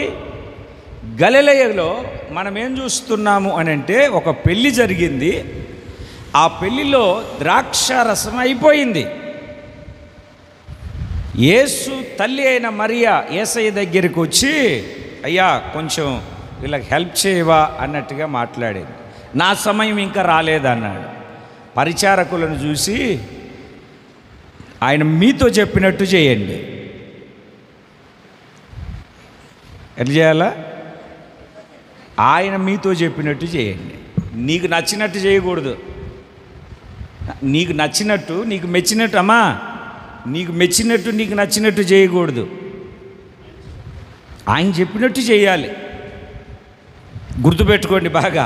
గలిలయలో మనం ఏం చూస్తున్నాము అని అంటే ఒక పెళ్ళి జరిగింది. ఆ పెళ్ళిలో ద్రాక్షారసం అయిపోయింది. యేసు తల్లి అయిన మరియా యేసయ్య దగ్గరికి వచ్చి, అయ్యా కొంచెం వీళ్ళకి హెల్ప్ చేయవా అన్నట్టుగా మాట్లాడేది. నా సమయం ఇంకా రాలేదన్నాడు. పరిచారకులను చూసి, ఆయన మీతో చెప్పినట్టు చేయండి. ఎట్లా చేయాలా? ఆయన మీతో చెప్పినట్టు చేయండి. నీకు నచ్చినట్టు చేయకూడదు. నీకు నచ్చినట్టు, నీకు మెచ్చినట్టు, అమ్మా నీకు మెచ్చినట్టు, నీకు నచ్చినట్టు చేయకూడదు. ఆయన చెప్పినట్టు చేయాలి. గుర్తుపెట్టుకోండి బాగా.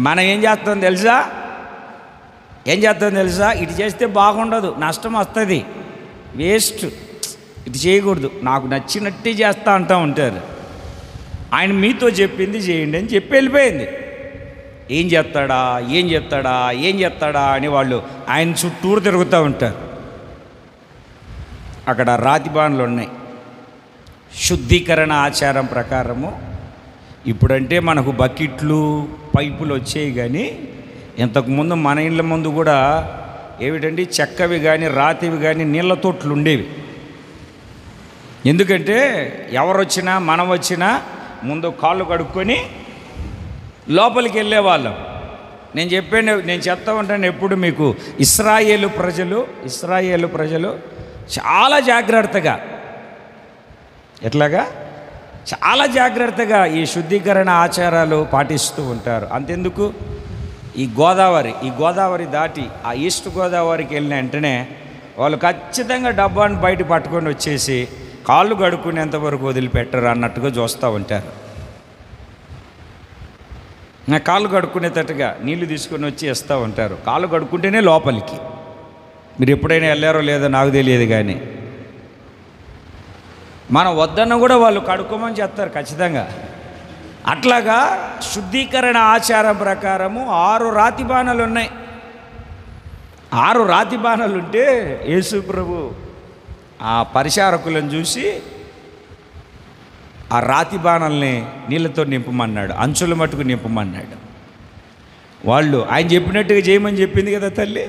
మనం ఏం చేస్తాం తెలుసా? ఇటు చేస్తే బాగుండదు, నష్టం వస్తుంది, వేస్ట్, ఇటు చేయకూడదు, నాకు నచ్చినట్టే చేస్తా అంటూ ఉంటారు. ఆయన మీతో చెప్పింది చేయండి అని చెప్పి వెళ్ళిపోయింది. ఏం చెప్తాడా అని వాళ్ళు ఆయన చుట్టూరు తిరుగుతూ ఉంటారు. అక్కడ రాతిబాన్లు ఉన్నాయి. శుద్ధీకరణ ఆచారం ప్రకారము ఇప్పుడంటే మనకు బకెట్లు పైపులు వచ్చాయి, కానీ ఇంతకుముందు మన ఇళ్ళ ముందు కూడా ఏమిటండి చెక్కవి కానీ రాతివి కానీ నీళ్ళ తొట్లు ఉండేవి. ఎందుకంటే ఎవరొచ్చినా మనం వచ్చినా ముందు కాళ్ళు కడుక్కొని లోపలికి వెళ్ళేవాళ్ళం. నేను చెప్తా ఉంటాను ఎప్పుడు మీకు, ఇశ్రాయేలు ప్రజలు చాలా జాగ్రత్తగా, ఎట్లాగా చాలా జాగ్రత్తగా ఈ శుద్ధీకరణ ఆచారాలు పాటిస్తూ ఉంటారు. అంతెందుకు, ఈ గోదావరి దాటి ఆ ఈస్ట్ గోదావరికి వెళ్ళిన వెంటనే వాళ్ళు ఖచ్చితంగా డబ్బాను బయట పట్టుకొని వచ్చేసి కాళ్ళు కడుక్కునేంతవరకు వదిలిపెట్టరు అన్నట్టుగా చూస్తూ ఉంటారు. కాళ్ళు కడుక్కునేటట్టుగా నీళ్లు తీసుకొని వచ్చి ఇస్తూ ఉంటారు. కాళ్ళు కడుక్కుంటేనే లోపలికి. మీరు ఎప్పుడైనా వెళ్ళారో లేదో నాకు తెలియదు, కానీ మనం వద్దన్న కూడా వాళ్ళు కడుక్కోమని చెప్తారు ఖచ్చితంగా. అట్లాగా శుద్ధీకరణ ఆచారం ప్రకారము 6 రాతి బాణలు ఉన్నాయి. 6 రాతి బాణలు ఉంటే యేసు ప్రభు ఆ పరిచారకులను చూసి ఆ రాతి బాణల్ని నీళ్ళతో నింపమన్నాడు, అంచుల మట్టుకు నింపమన్నాడు. వాళ్ళు ఆయన చెప్పినట్టుగా చేయమని చెప్పింది కదా తల్లి.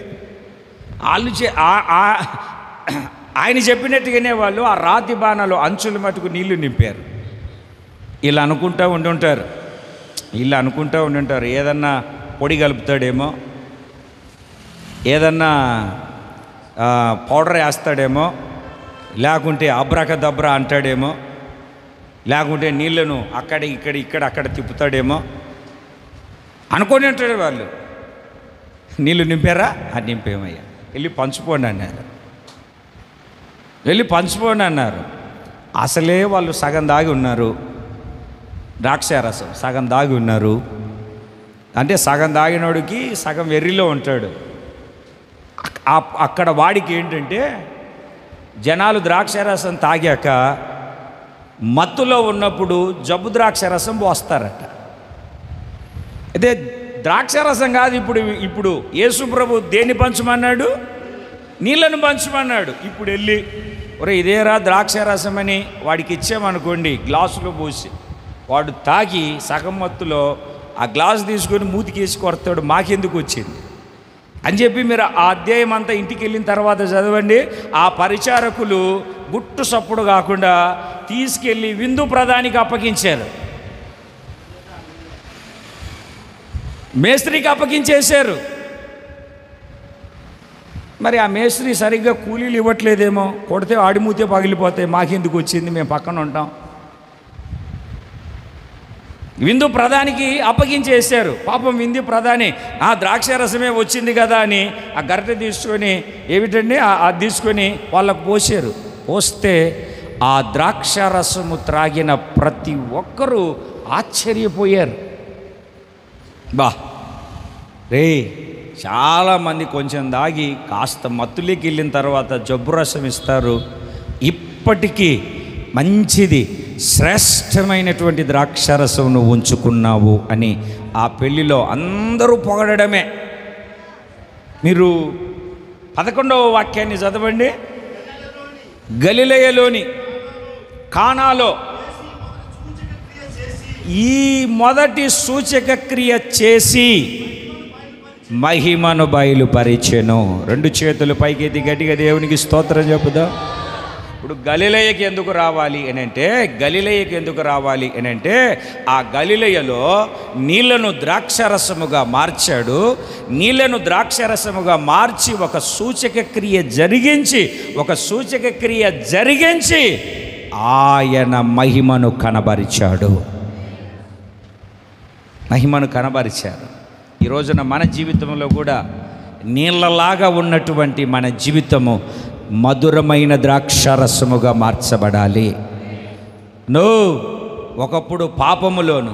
ఆయన చెప్పినట్టుగానే వాళ్ళు ఆ రాతి బాణాలు అంచుల మట్టుకు నీళ్లు నింపారు. వీళ్ళు అనుకుంటూ ఉండుంటారు ఏదన్నా పొడి కలుపుతాడేమో, ఏదన్నా పౌడర్ వేస్తాడేమో, లేకుంటే అబ్రాకదబ్రా అంటాడేమో, లేకుంటే నీళ్లను అక్కడ తిప్పుతాడేమో అనుకొని ఉంటాడు వాళ్ళు. నీళ్ళు నింపారా? అది నింపేమయ్యా, వెళ్ళి పంచుకోండి అన్నారు. అసలే వాళ్ళు సగం దాగి ఉన్నారు, ద్రాక్షారసం సగం దాగి ఉన్నారు. అంటే సగం దాగినోడికి సగం వెర్రిలో ఉంటాడు. అక్కడ వాడికి ఏంటంటే జనాలు ద్రాక్షారసం తాగాక మత్తులో ఉన్నప్పుడు జబ్బు ద్రాక్షారసం పోస్తారట. అయితే ద్రాక్షారసం కాదు ఇప్పుడు యేసు ప్రభు దేన్ని పంచమన్నాడు? నీళ్ళను పంచమన్నాడు. ఇప్పుడు వెళ్ళి ఒరే ఇదేరా ద్రాక్షారసం అని వాడికి ఇచ్చామనుకోండి, గ్లాసులో పోసి వాడు తాగి సగం మత్తులో ఆ గ్లాసు తీసుకొని మూతికేసి కొడతాడు, మాకెందుకు వచ్చింది అని చెప్పి మీరు ఆ అధ్యాయం అంతా ఇంటికి వెళ్ళిన తర్వాత చదవండి. ఆ పరిచారకులు గుట్టు సప్పుడు కాకుండా తీసుకెళ్ళి విందు ప్రధానికి అప్పగించారు, మేస్త్రికి అప్పగించేశారు. మరి ఆ మేస్త్రి సరిగ్గా కూలీలు ఇవ్వట్లేదేమో, కొడితే ఆడిమూతే పగిలిపోతాయి, మాకెందుకు వచ్చింది, మేము పక్కన ఉంటాం. విందు ప్రధానికి అప్పగించేశారు. పాపం విందు ప్రధాని ఆ ద్రాక్షారసమే వచ్చింది కదా అని ఆ గరిటె తీసుకొని ఏమిటండి అది తీసుకొని వాళ్ళకు పోసారు. పోస్తే ఆ ద్రాక్షారసము త్రాగిన ప్రతి ఒక్కరూ ఆశ్చర్యపోయారు. రే చాలామంది కొంచెం దాగి కాస్త మత్తులోకి వెళ్ళిన తర్వాత జబ్బు రసం ఇస్తారు. ఇప్పటికీ మంచిది, శ్రేష్టమైనటువంటి ద్రాక్షారసం నువ్వు ఉంచుకున్నావు అని ఆ పెళ్ళిలో అందరూ పొగడమే. మీరు 11వ వాక్యాన్ని చదవండి. గలిలయలోని కానాలో ఈ మొదటి సూచక క్రియ చేసి మహిమను బయలుపరిచెను. 2 చేతులు పైకెత్తి గట్టిగా దేవునికి స్తోత్రం చెప్పుదా. ఇప్పుడు గలిలయకి ఎందుకు రావాలి అని అంటే ఆ గలిలయలో నీళ్లను ద్రాక్షరసముగా మార్చాడు. నీళ్లను ద్రాక్షరసముగా మార్చి ఒక సూచక క్రియ జరిగించి ఆయన మహిమను కనబరిచాడు. ఈ రోజున మన జీవితంలో కూడా నీళ్ళలాగా ఉన్నటువంటి మన జీవితము మధురమైన ద్రాక్షారసముగా మార్చబడాలి. ఒకప్పుడు పాపములోను,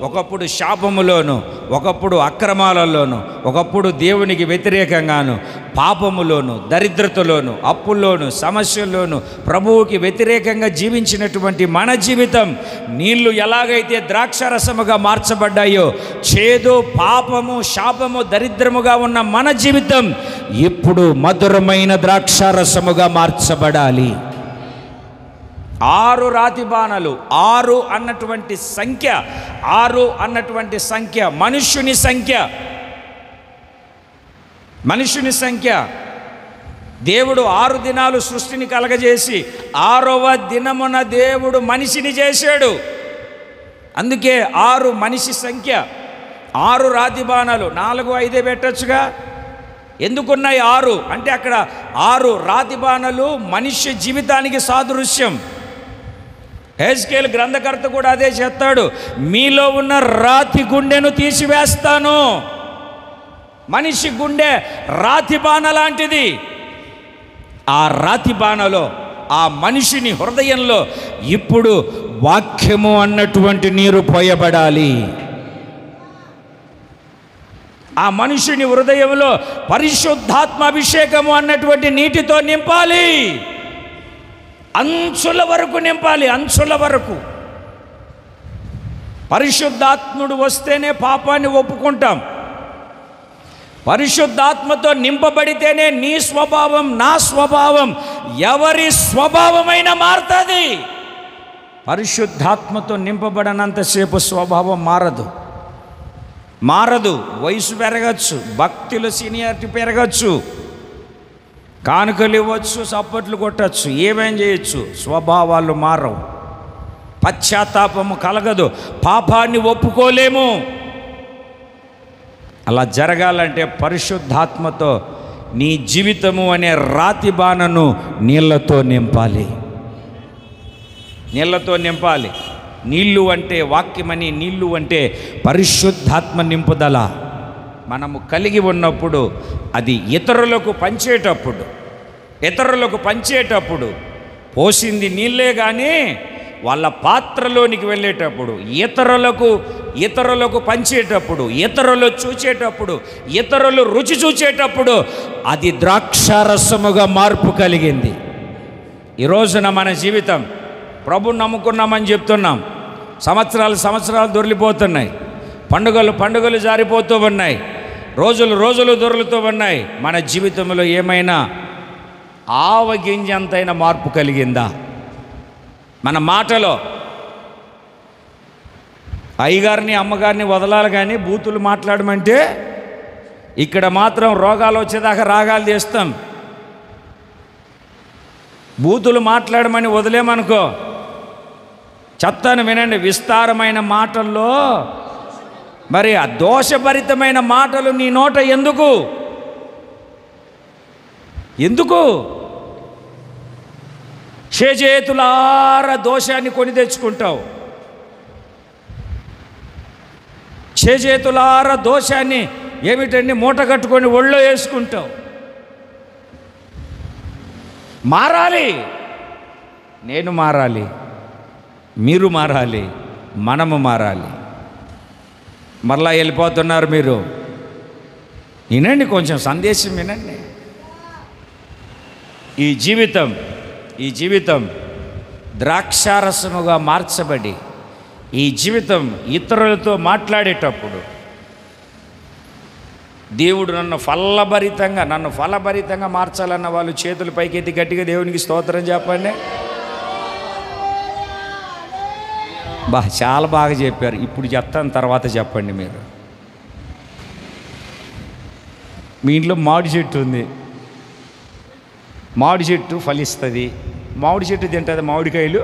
ఒకప్పుడు శాపములోను, ఒకప్పుడు అక్రమాలలోను, ఒకప్పుడు దేవునికి వ్యతిరేకంగాను, పాపములోను, దరిద్రతలోను, అప్పుల్లోను, సమస్యల్లోను ప్రభువుకి వ్యతిరేకంగా జీవించినటువంటి మన జీవితం నీళ్లు ఎలాగైతే ద్రాక్షారసముగా మార్చబడ్డాయో, చేదు, పాపము, శాపము, దరిద్రముగా ఉన్న మన జీవితం ఇప్పుడు మధురమైన ద్రాక్షారసముగా మార్చబడాలి. 6 రాతి బాణలు, 6 అన్నటువంటి సంఖ్య మనుష్యుని సంఖ్య. దేవుడు 6 దినాలు సృష్టిని కలగజేసి 6వ దినమున దేవుడు మనిషిని చేశాడు. అందుకే 6 మనిషి సంఖ్య. 6 రాతి బాణాలు, 4, 5 పెట్టచ్చుగా. ఎందుకున్నాయి 6 అంటే అక్కడ 6 రాతి బాణలు మనుష్య జీవితానికి సాదృశ్యం. హెజ్కేలు గ్రంథకర్త కూడా అదే చెప్తాడు, మీలో ఉన్న రాతి గుండెను తీసివేస్తాను. మనిషి గుండె రాతి బాణ లాంటిది. ఆ రాతి బాణలో ఆ మనిషిని హృదయంలో ఇప్పుడు వాక్యము అన్నటువంటి నీరు పోయబడాలి. ఆ మనుషుని హృదయంలో పరిశుద్ధాత్మ అభిషేకము అన్నటువంటి నీటితో నింపాలి. అంచుల వరకు నింపాలి, అంచుల వరకు. పరిశుద్ధాత్ముడు వస్తేనే పాపాన్ని ఒప్పుకుంటాం. పరిశుద్ధాత్మతో నింపబడితేనే నీ స్వభావం, నా స్వభావం, ఎవరి స్వభావమైనా మారుతుంది. పరిశుద్ధాత్మతో నింపబడనంతసేపు స్వభావం మారదు. వయసు పెరగచ్చు, భక్తుల సీనియారిటీ పెరగచ్చు, కానుకలు ఇవ్వచ్చు, చప్పట్లు కొట్టచ్చు, ఏమేం చేయొచ్చు, స్వభావాలు మారవు. పశ్చాత్తాపము కలగదు, పాపాన్ని ఒప్పుకోలేము. అలా జరగాలంటే పరిశుద్ధాత్మతో నీ జీవితము అనే రాతి బాణను నీళ్లతో నింపాలి. నీళ్ళు అంటే వాక్యమని, నీళ్ళు అంటే పరిశుద్ధాత్మ నింపుదల. మనము కలిగి ఉన్నప్పుడు అది ఇతరులకు పంచేటప్పుడు పోసింది నీళ్ళే కానీ వాళ్ళ పాత్రలోనికి వెళ్ళేటప్పుడు, ఇతరులకు పంచేటప్పుడు, ఇతరులు చూచేటప్పుడు, ఇతరులు రుచి చూచేటప్పుడు అది ద్రాక్షారసముగా మార్పు కలిగింది. ఈ రోజున మన జీవితం ప్రభువుని నమ్ముకున్నామని చెప్తున్నాం. సంవత్సరాలు దొరికిపోతున్నాయి. పండుగలు జారిపోతూ ఉన్నాయి. రోజులు దొరుకుతూ ఉన్నాయి. మన జీవితంలో ఏమైనా ఆవగింజంతైన మార్పు కలిగిందా? మన మాటలో అయ్యగారిని అమ్మగారిని వదలాలి కానీ బూతులు మాట్లాడమంటే ఇక్కడ మాత్రం రోగాలు వచ్చేదాకా రాగాలు తీస్తాం. బూతులు మాట్లాడమని వదిలేమనుకో, చెప్తాను వినండి. విస్తారమైన మాటల్లో మరి ఆ దోషభరితమైన మాటలు నీ నోట ఎందుకు? చేతులార దోషాన్ని కొని తెచ్చుకుంటావు. చేతులార దోషాన్ని ఏమిటండి మూట కట్టుకొని ఒళ్ళో వేసుకుంటావు. మారాలి. నేను మారాలి, మీరు మారాలి, మనము మారాలి. మరలా వెళ్ళిపోతున్నారు మీరు. వినండి, కొంచెం సందేశం వినండి. ఈ జీవితం ద్రాక్షారసముగా మార్చబడి, ఈ జీవితం ఇతరులతో మాట్లాడేటప్పుడు దేవుడు నన్ను ఫలభరితంగా మార్చాలన్న వాళ్ళు చేతులు పైకెత్తి గట్టిగా దేవునికి స్తోత్రం చెప్పండి. చాలా బాగా చెప్పారు. ఇప్పుడు చెప్తాను, తర్వాత చెప్పండి. మీరు మీ ఇంట్లో మామిడి చెట్టు ఉంది, మామిడి చెట్టు ఫలిస్తుంది, మామిడి చెట్టు తింటుంది మామిడికాయలు.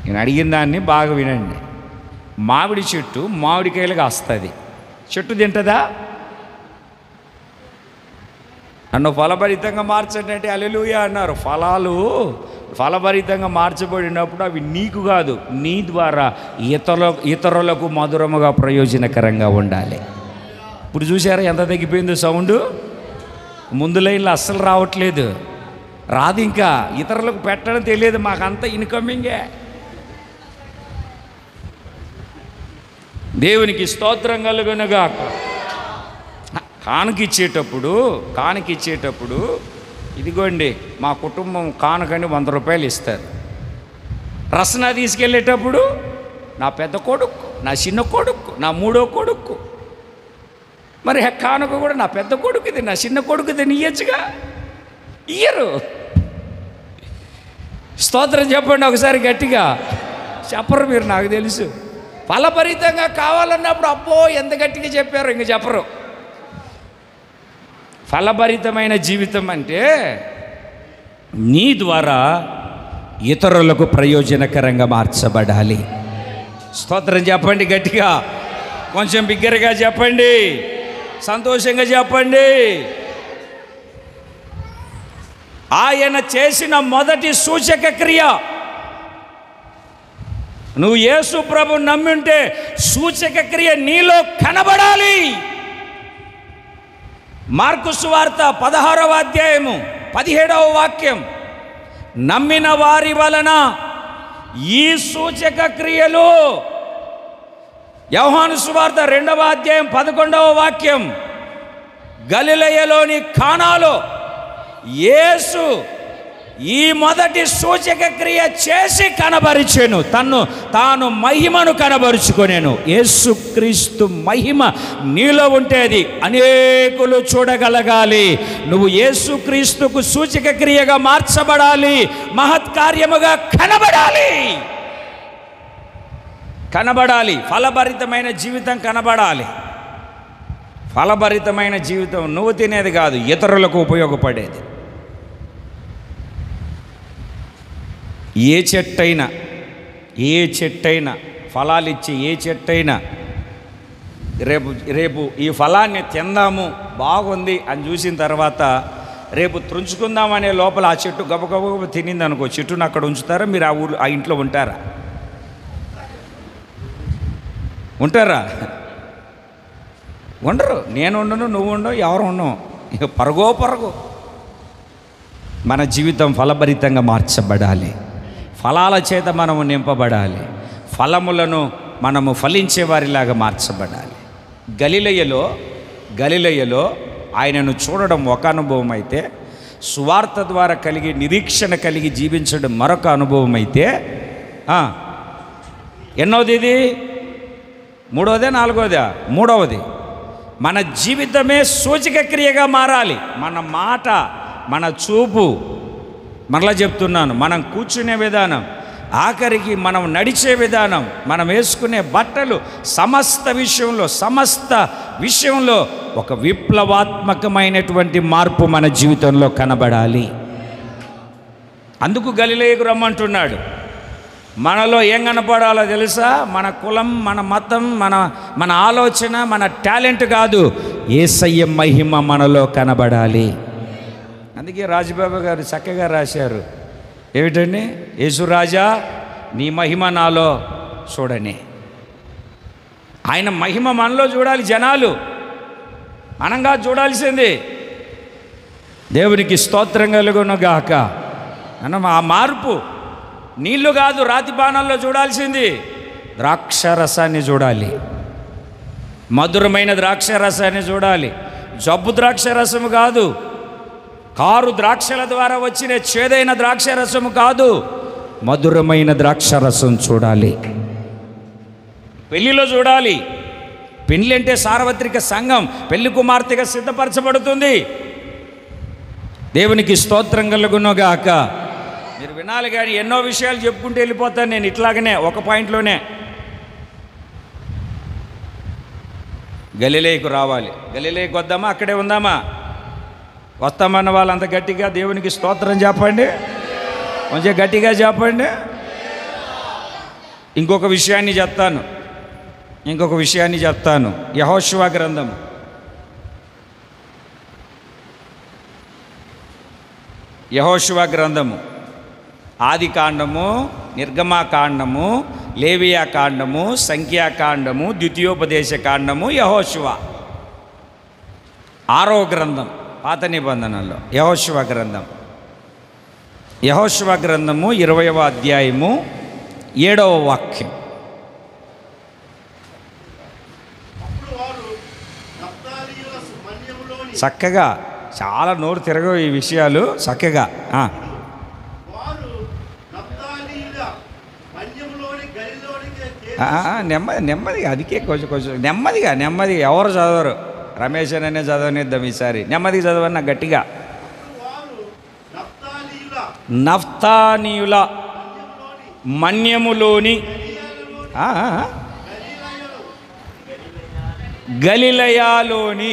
నేను అడిగిన దాన్ని బాగా వినండి. మామిడి చెట్టు మామిడికాయలు కాస్తుంది, చెట్టు తింటుందా? నన్ను ఫలభరితంగా మార్చండి అంటే హల్లెలూయా అన్నారు. ఫలభరితంగా మార్చబడినప్పుడు అవి నీకు కాదు, నీ ద్వారా ఇతరులకు మధురముగా ప్రయోజనకరంగా ఉండాలి. ఇప్పుడు చూసారా ఎంత తగ్గిపోయిందో సౌండ్? ముందు లైన్లో అస్సలు రావట్లేదు, రాదు. ఇంకా ఇతరులకు పెట్టడం తెలియదు, మాకంతా ఇన్కమింగే. దేవునికి స్తోత్రం కలుగునుగాక. కానుకిచ్చేటప్పుడు ఇదిగోండి, మా కుటుంబం కానుకని 100 రూపాయలు ఇస్తారు. రసన తీసుకెళ్ళేటప్పుడు నా పెద్ద కొడుకు, నా చిన్న కొడుకు, నా 3వ కొడుకు, మరి కానుక కూడా నా పెద్ద కొడుకుది, నా చిన్న కొడుకుది ఇయ్యచ్చుగా, ఇయ్యరు. స్తోత్రం చెప్పండి ఒకసారి గట్టిగా. చెప్పరు మీరు, నాకు తెలుసు. ఫలభరితంగా కావాలన్నప్పుడు అబ్బో ఎంత గట్టిగా చెప్పారు, ఇంక చెప్పరు. ఫలభరితమైన జీవితం అంటే నీ ద్వారా ఇతరులకు ప్రయోజనకరంగా మార్చబడాలి. స్తోత్రం చెప్పండి గట్టిగా, కొంచెం బిగ్గరగా చెప్పండి, సంతోషంగా చెప్పండి. ఆయన చేసిన మొదటి సూచక క్రియ, నువ్వు యేసు ప్రభువు నమ్మింటే సూచక క్రియ నీలో కనబడాలి. మార్కు సువార్త 16వ అధ్యాయము 17వ వాక్యం, నమ్మిన వారి వలన ఈ సూచక క్రియలు. యోహాను సువార్త 2వ అధ్యాయం 11వ వాక్యం, గలిలయలోని కానాలో యేసు ఈ మొదటి సూచక క్రియ చేసి కనబరిచెను, తాను మహిమను కనబరుచుకొనేను. యేసుక్రీస్తు మహిమ నీలో ఉంటే అది అనేకులు చూడగలగాలి. నువ్వు యేసుక్రీస్తుకు సూచక క్రియగా మార్చబడాలి, మహత్కార్యముగా కనబడాలి. ఫలభరితమైన జీవితం కనబడాలి. ఫలభరితమైన జీవితం నువ్వు తినేది కాదు, ఇతరులకు ఉపయోగపడేది. ఏ చెట్టైనా ఫలాలిచ్చే ఏ చెట్టైనా రేపు ఈ ఫలాన్ని తిందాము బాగుంది అని చూసిన తర్వాత రేపు త్రుంచుకుందామనే లోపల ఆ చెట్టు గబగబ తినింది అనుకో, చెట్టును అక్కడ ఉంచుతారా? మీరు ఆ ఇంట్లో ఉంటారా? ఉండరు. నేను ఉండను, నువ్వు ఉండవు, ఎవరు ఉండవు. ఇక పరుగు. మన జీవితం ఫలభరితంగా మార్చబడాలి, ఫలాల చేత మనము నింపబడాలి, ఫలములను మనము ఫలించే వారిలాగా మార్చబడాలి. గలిలయలో ఆయనను చూడడం ఒక అనుభవం అయితే, సువార్త ద్వారా నిరీక్షణ కలిగి జీవించడం మరొక అనుభవం అయితే, ఎన్నోది ఇది? 3వదా 4వదా? 3వది. మన జీవితమే సూచక క్రియగా మారాలి. మన మాట, మన చూపు, మరలా చెప్తున్నాను, మనం కూర్చునే విధానం, ఆఖరికి మనం నడిచే విధానం, మనం వేసుకునే బట్టలు, సమస్త విషయంలో ఒక విప్లవాత్మకమైనటువంటి మార్పు మన జీవితంలో కనబడాలి. అందుకు గలిలయకు రమ్మంటున్నాడు. మనలో ఏం కనపడాలో తెలుసా? మన కులం, మన మతం, మన ఆలోచన, మన టాలెంట్ కాదు, యేసయ్య మహిమ మనలో కనబడాలి. అందుకే రాజబాబు గారు చక్కగా రాశారు, ఏమిటండి? యేసురాజా నీ మహిమ నాలో చూడని. ఆయన మహిమ మనలో చూడాలి. జనాలు మనంగా చూడాల్సింది. దేవునికి స్తోత్రం కలుగునుగాక. మనం ఆ మార్పు నీళ్లు కాదు, రాతి బాణాల్లో చూడాల్సింది. ద్రాక్షరసాన్ని చూడాలి, మధురమైన ద్రాక్షరసాన్ని చూడాలి. జబ్బు ద్రాక్షరసము కాదు, కారు ద్రాక్షల ద్వారా వచ్చిన చేదైన ద్రాక్షరసము కాదు, మధురమైన ద్రాక్షరసం చూడాలి. పెళ్లిలో చూడాలి. పెళ్లి అంటే సార్వత్రిక సంఘం, పెళ్లి కుమార్తెగా సిద్ధపరచబడుతుంది. దేవునికి స్తోత్రం కలుగునుగాక. మీరు వినాలి కానీ ఎన్నో విషయాలు చెప్పుకుంటూ వెళ్ళిపోతాను నేను ఇట్లాగనే ఒక పాయింట్లోనే. గలిలయకు రావాలి. గలిలయకు వద్దామా, అక్కడే ఉందామా? వస్తామన్న వాళ్ళంత గట్టిగా దేవునికి స్తోత్రం చెప్పండి, కొంచెం గట్టిగా చెప్పండి. ఇంకొక విషయాన్ని చెప్తాను. యెహోషువ గ్రంథం ఆది కాండము, నిర్గమాకాండము, లేవియా కాండము, సంఖ్యాకాండము, ద్వితీయోపదేశ కాండము, యెహోషువ 6వ గ్రంథం పాత నిబంధనలో. యెహోషువ గ్రంథము 20వ అధ్యాయము 7వ వాక్యం. చక్కగా చాలా నోరు తిరగవు ఈ విషయాలు చక్కగా. నెమ్మదిగా, అదికే కొంచెం నెమ్మదిగా ఎవరు చదవరు, రమేష్ అనే చదవనిద్దాం ఈసారి. నెమ్మదిగా చదవన్నా గట్టిగా. నఫ్తానీయుల మన్యములోని గలిలయలోని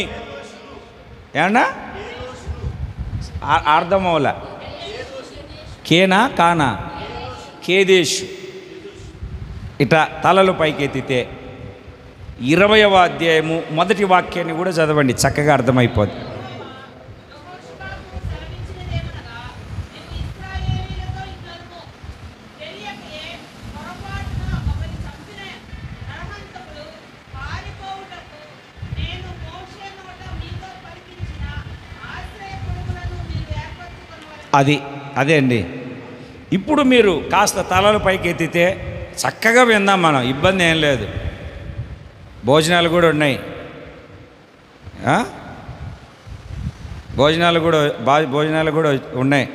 ఏమన్నా అర్థమవుల కేనా కానా కేదేశు ఇట్లా తలలు పైకెత్తితే 20వ అధ్యాయము 1వ వాక్యాన్ని కూడా చదవండి, చక్కగా అర్థమైపోద్ది. అదే అండి. ఇప్పుడు మీరు కాస్త తలలు పైకి ఎత్తితే చక్కగా విందాం మనం, ఇబ్బంది ఏం లేదు. భోజనాలు కూడా ఉన్నాయి, భోజనాలు కూడా ఉన్నాయి.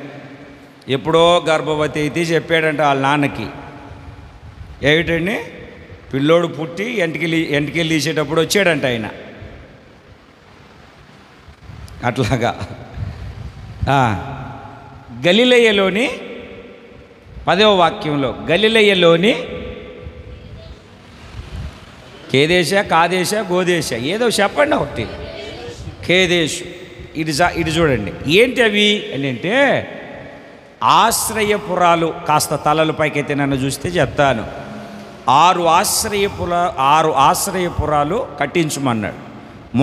ఎప్పుడో గర్భవతి అయితే చెప్పాడంట వాళ్ళ నాన్నకి, ఏమిటండి పిల్లోడు పుట్టి ఎంటికెళ్ళి తీసేటప్పుడు వచ్చాడంట ఆయన. అట్లాగా గలిలయలోని 10వ వాక్యంలో గలిలయలోని కేదేశ కాదేశ గోదేశ ఏదో చెప్పండి ఒకటి, కేదేశు. ఇది చూడండి ఏంటి అవి అని అంటే ఆశ్రయపురాలు. కాస్త తలల పైకైతే నన్ను చూస్తే చెప్తాను. 6 ఆశ్రయపురాలు కట్టించమన్నాడు.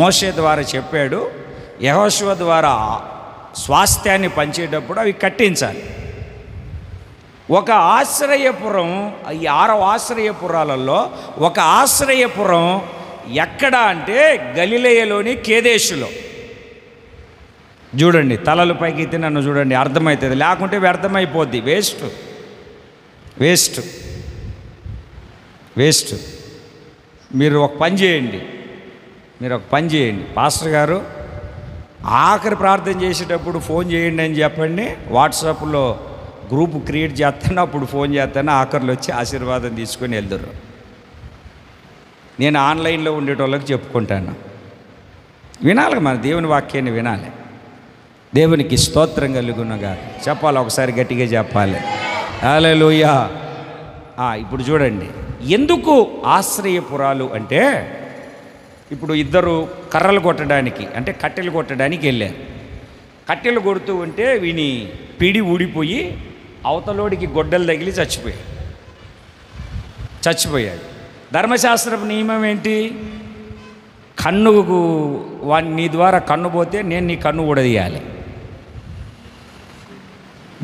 మోషే ద్వారా చెప్పాడు. యెహోషువ ద్వారా స్వాస్థ్యాన్ని పంచేటప్పుడు అవి కట్టించాలి. ఒక ఆశ్రయపురం, ఈ 6 ఆశ్రయపురాలలో ఒక ఆశ్రయపురం ఎక్కడ అంటే గలిలయలోని కేదేశులో. చూడండి తలలు పైకి ఎత్తి నన్ను చూడండి, అర్థమవుతుంది. లేకుంటే వ్యర్థమైపోద్ది, వేస్ట్. మీరు ఒక పని చేయండి, పాస్టర్ గారు ఆఖరి ప్రార్థన చేసేటప్పుడు ఫోన్ చేయండి అని చెప్పండి. వాట్సాప్లో గ్రూప్ క్రియేట్ చేస్తాను, అప్పుడు ఫోన్ చేస్తాను. ఆఖరిలో వచ్చి ఆశీర్వాదం తీసుకొని వెళ్దురు. నేను ఆన్లైన్లో ఉండేటోళ్ళకి చెప్పుకుంటాను. వినాలి, మన దేవుని వాక్యాన్ని వినాలి. దేవునికి స్తోత్రం కలుగునగా చెప్పాలి, ఒకసారి గట్టిగా చెప్పాలి. హల్లెలూయా. ఇప్పుడు చూడండి ఎందుకు ఆశ్రయపురాలు అంటే, ఇప్పుడు ఇద్దరు కర్రలు కొట్టడానికి అంటే కట్టెలు కొట్టడానికి వెళ్ళారు. కట్టెలు కొడుతూ ఉంటే వీని పిడి ఊడిపోయి అవతలోడికి గొడ్డలు తగిలి చచ్చిపోయాడు. ధర్మశాస్త్రపు నియమం ఏంటి? కన్నుకు నీ ద్వారా కన్ను పోతే నేను నీ కన్ను ఊడదీయాలి.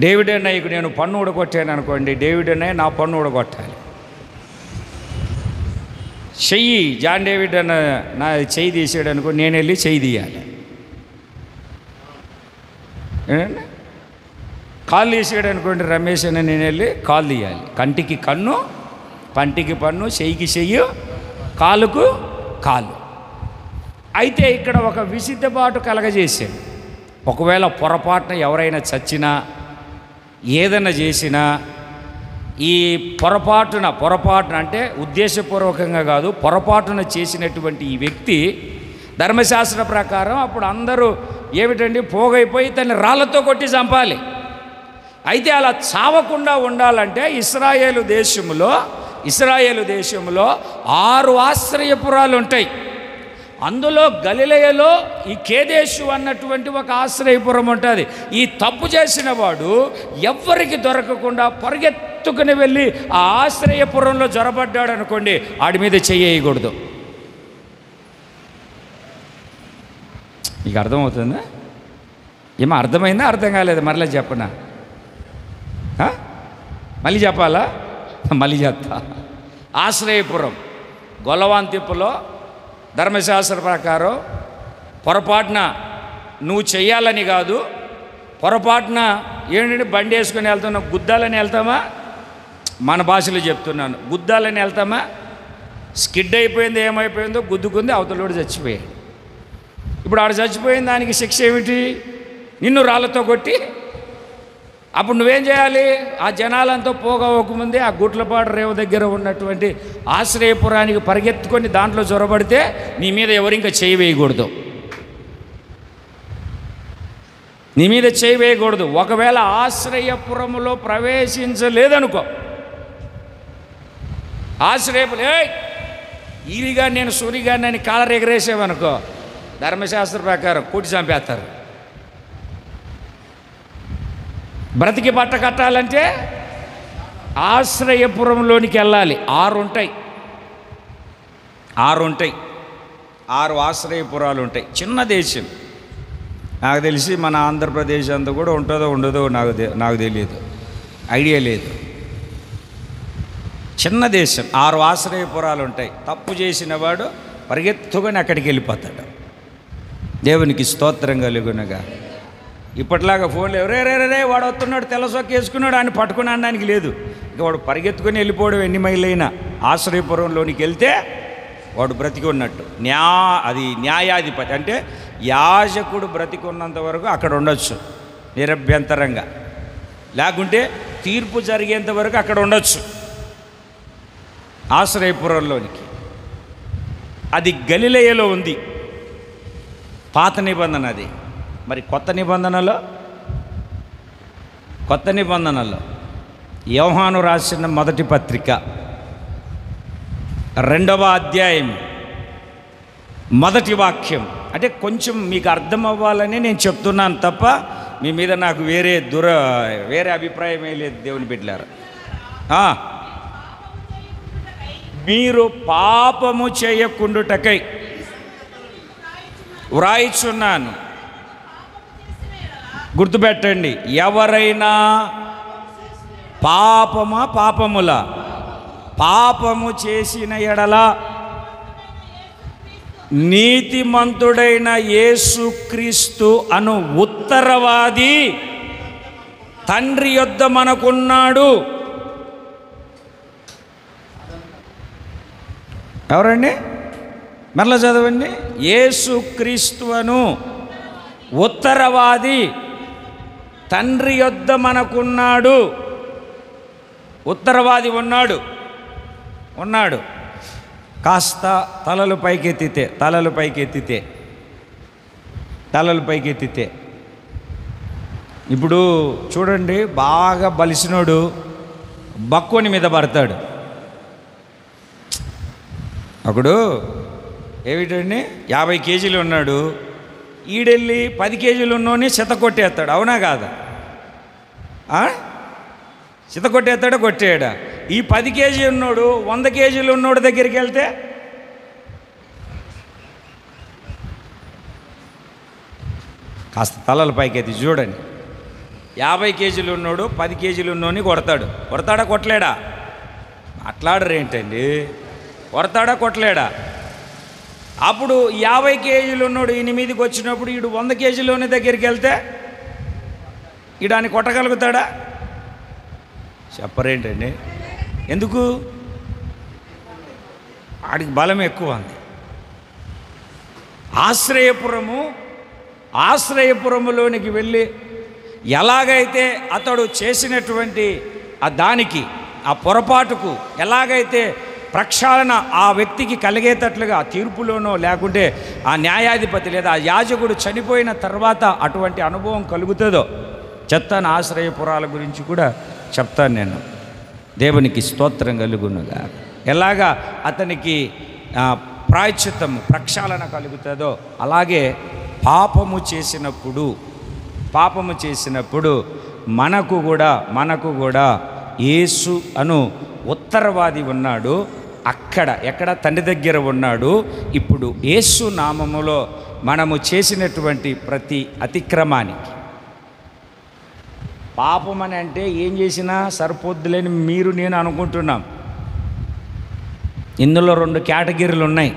డేవిడ్ అన్నయ్యకు నేను పన్ను ఊడగొట్టాను అనుకోండి, డేవిడ్ అన్నయ్య నా పన్ను ఊడగొట్టాలి. జాన్ డేవిడ్ అన్న నా చెయ్యి తీసాడు అనుకో, నేను వెళ్ళి చెయ్యి తీయాలి. ఏంటండి కాలు తీసాడు అనుకోండి రమేష్ అని, నేను వెళ్ళి కాలు తీయాలి. కంటికి కన్ను, పంటికి పన్ను, చెయ్యికి చెయ్యి, కాలుకు కాలు. అయితే ఇక్కడ ఒక విసిద్ధబాటు కలగజేశాడు. ఒకవేళ పొరపాటున ఎవరైనా చచ్చినా ఏదైనా చేసినా ఈ పొరపాటున అంటే ఉద్దేశపూర్వకంగా కాదు, పొరపాటున చేసినటువంటి ఈ వ్యక్తి ధర్మశాస్త్ర ప్రకారం అప్పుడు అందరూ ఏమిటండి పోగైపోయి తన్ని రాళ్లతో కొట్టి చంపాలి. అయితే అలా చావకుండా ఉండాలంటే ఇశ్రాయేలు దేశంలో 6 ఆశ్రయపురాలు ఉంటాయి. అందులో గలిలయలో ఈ కేదేశు అన్నటువంటి ఒక ఆశ్రయపురం ఉంటుంది. ఈ తప్పు చేసిన వాడు ఎవ్వరికి దొరకకుండా పరిగెత్తుకుని వెళ్ళి ఆ ఆశ్రయపురంలో జొరబడ్డాడు అనుకోండి, ఆడి మీద చెయ్యకూడదు. మీకు అర్థమవుతుందా? ఏమో అర్థమైందా? అర్థం కాలేదు? మరలా చెప్పనా? మళ్ళీ చెప్పాలా? మళ్ళీ చెప్తా. ఆశ్రయపురం గొల్లవాంతిప్పులో ధర్మశాస్త్ర ప్రకారం పొరపాటున నువ్వు చెయ్యాలని కాదు, పొరపాటున ఏంటంటే బండి వేసుకొని వెళ్తున్నావు, గుద్దాలని వెళ్తామా? మన భాషలో చెప్తున్నాను, గుద్దాలని వెళ్తామా? స్కిడ్ అయిపోయింది, ఏమైపోయిందో గుద్దుకుంది, అవతలోడు చచ్చిపోయాడు. ఇప్పుడు ఆడు చచ్చిపోయిన దానికి శిక్ష ఏమిటి? నిన్ను రాళ్ళతో కొట్టి. అప్పుడు నువ్వేం చేయాలి? ఆ జనాలంతా పోగవకముందే ఆ గుట్లపాడు రేవు దగ్గర ఉన్నటువంటి ఆశ్రయపురానికి పరిగెత్తుకొని దాంట్లో చొరబడితే నీ మీద ఎవరు ఇంకా చేయి వేయకూడదు. నీ మీద చేయి వేయకూడదు. ఒకవేళ ఆశ్రయపురములో ప్రవేశించలేదనుకో, ఆశ్రయపురం ఈవిగా నేను సూరిగాన్ని అని కాలర్ ఎగరేసావనుకో, ధర్మశాస్త్ర ప్రకారం కూటి చంపేస్తారు. బ్రతికి బట్ట కట్టాలంటే ఆశ్రయపురంలోనికి వెళ్ళాలి. 6 ఉంటాయి. 6 ఆశ్రయపురాలు ఉంటాయి. చిన్న దేశం. నాకు తెలిసి మన ఆంధ్రప్రదేశ్ అంతా కూడా ఉంటుందో ఉండదో నాకు తెలియదు, ఐడియా లేదు. చిన్న దేశం. 6 ఆశ్రయపురాలు ఉంటాయి. తప్పు చేసిన వాడు పరిగెత్తుకొని అక్కడికి వెళ్ళిపోతాడు. దేవునికి స్తోత్రం కలుగునగా. ఇప్పటిలాగా ఫోన్లో రే వాడు వస్తున్నాడు, తెల్ల సొక్క వేసుకున్నాడు అని పట్టుకుని అనడానికి లేదు. ఇక వాడు పరిగెత్తుకొని వెళ్ళిపోవడం. ఎన్ని మైళ్ళైనా ఆశ్రయపురంలోనికి వెళ్తే వాడు బ్రతికి ఉన్నట్టు. అది న్యాయాధిపతి అంటే యాజకుడు బ్రతికి ఉన్నంత వరకు అక్కడ ఉండొచ్చు నిరభ్యంతరంగా, లేకుంటే తీర్పు జరిగేంత వరకు అక్కడ ఉండొచ్చు ఆశ్రయపురంలోనికి. అది గలిలయలో ఉంది, పాత నిబంధన. అది మరి కొత్త నిబంధనలో యోహాను రాసిన మొదటి పత్రిక 2వ అధ్యాయం మొదటి వాక్యం. అంటే కొంచెం మీకు అర్థం అవ్వాలని నేను చెప్తున్నాను తప్ప మీ మీద నాకు వేరే అభిప్రాయమే లేదు. దేవుని బిడ్డలారా, మీరు పాపము చేయకుండుటకై వ్రాయిచున్నాను. గుర్తుపెట్టండి, ఎవరైనా పాపము చేసిన ఎడల నీతిమంతుడైన యేసుక్రీస్తు అను ఉత్తరవాది తండ్రి యొద్ద మనకున్నాడు. ఎవరండి? మరలా చదవండి. యేసుక్రీస్తు అను ఉత్తరవాది తండ్రి యొద్ద మనకున్నాడు. ఉత్తరవాది ఉన్నాడు. కాస్త తలలు పైకెత్తితే ఇప్పుడు చూడండి, బాగా బలిసినోడు బక్కుని మీద పడతాడు. ఒకడు ఏమిటండి 50 కేజీలు ఉన్నాడు, ఈడెళ్ళి 10 కేజీలు ఉన్నోని చిత కొట్టేస్తాడు. అవునా కాదా? చిత కొట్టేస్తాడా? కొట్టేయడా? ఈ 10 కేజీ ఉన్నోడు 100 కేజీలు ఉన్నోడు దగ్గరికి వెళ్తే కాస్త తలల పైకెత్తి చూడండి. 50 కేజీలు ఉన్నోడు 10 కేజీలు ఉన్నోని కొడతాడా కొట్టలేడా? మాట్లాడరేంటండి? కొడతాడా కొట్టలేడా? అప్పుడు 50 కేజీలు ఉన్నోడు 8కి వచ్చినప్పుడు ఈడు 100 కేజీలోని దగ్గరికి వెళ్తే ఈడాన్ని కొట్టగలుగుతాడా? చెప్పరేంటండి? ఎందుకు? వాడికి బలం ఎక్కువ ఉంది. ఆశ్రయపురములోనికి వెళ్ళి ఎలాగైతే అతడు చేసినటువంటి ఆ పొరపాటుకు ఎలాగైతే ప్రక్షాళన ఆ వ్యక్తికి కలిగేటట్లుగా తీర్పులోనో లేకుంటే ఆ న్యాయాధిపతి లేదా ఆ యాజకుడు చనిపోయిన తర్వాత అటువంటి అనుభవం కలుగుతుందో చెప్తాను. ఆశ్రయపురాల గురించి కూడా చెప్తాను నేను. దేవునికి స్తోత్రం కలుగునుగా. ఎలాగా అతనికి ప్రాయశ్చిత్తము ప్రక్షాళన కలుగుతుందో అలాగే పాపము చేసినప్పుడు మనకు కూడా యేసు అను ఉత్తరవాది ఉన్నాడు. ఎక్కడ తండ్రి దగ్గర ఉన్నాడు. ఇప్పుడు యేసు నామములో మనము చేసినటువంటి ప్రతి అతిక్రమానికి, పాపం అని అంటే ఏం చేసినా సరిపోద్దులేని నేను అనుకుంటున్నాం. ఇందులో 2 కేటగిరీలు ఉన్నాయి.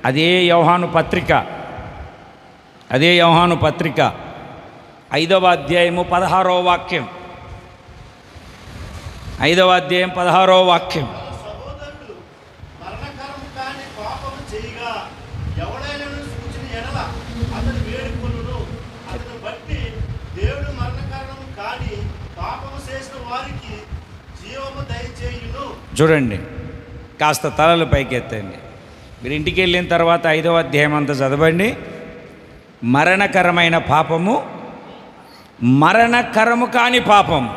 అదే యోహాను పత్రిక 5వ అధ్యాయము 16వ వాక్యం. 5వ అధ్యాయం 16వ వాక్యం. సహోదరుడు మరణకరము కాని పాపము చేయగా ఎవడైనను సూచన ఎడల అతడు వేడుకొనును. అతను బట్టి దేవుడు మరణకరము కాని పాపము చేసిన వారికి జీవము దయచేయును. చూడండి, కాస్త తలలు పైకెత్తండి. మీరు ఇంటికి వెళ్ళిన తర్వాత 5వ అధ్యాయం అంతా చదవండి. మరణకరమైన పాపము, మరణకరము కాని పాపము.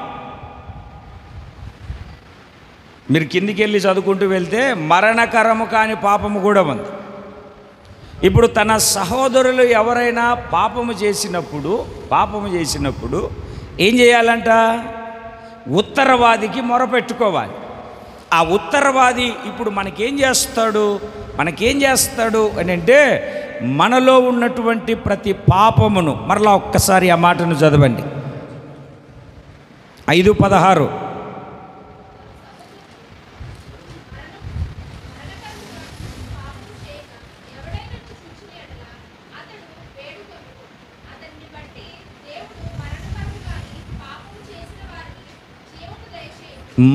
మీరు కిందికి వెళ్ళి చదువుకుంటూ వెళ్తే మరణకరము కాని పాపము కూడా ఉంది. ఇప్పుడు తన సహోదరులు ఎవరైనా పాపము చేసినప్పుడు ఏం చేయాలంట? ఉత్తరవాదికి మొరపెట్టుకోవాలి. ఆ ఉత్తరవాది ఇప్పుడు మనకేం చేస్తాడు అని అంటే మనలో ఉన్నటువంటి ప్రతి పాపమును, మరలా ఒక్కసారి ఆ మాటను చదవండి. 5:16.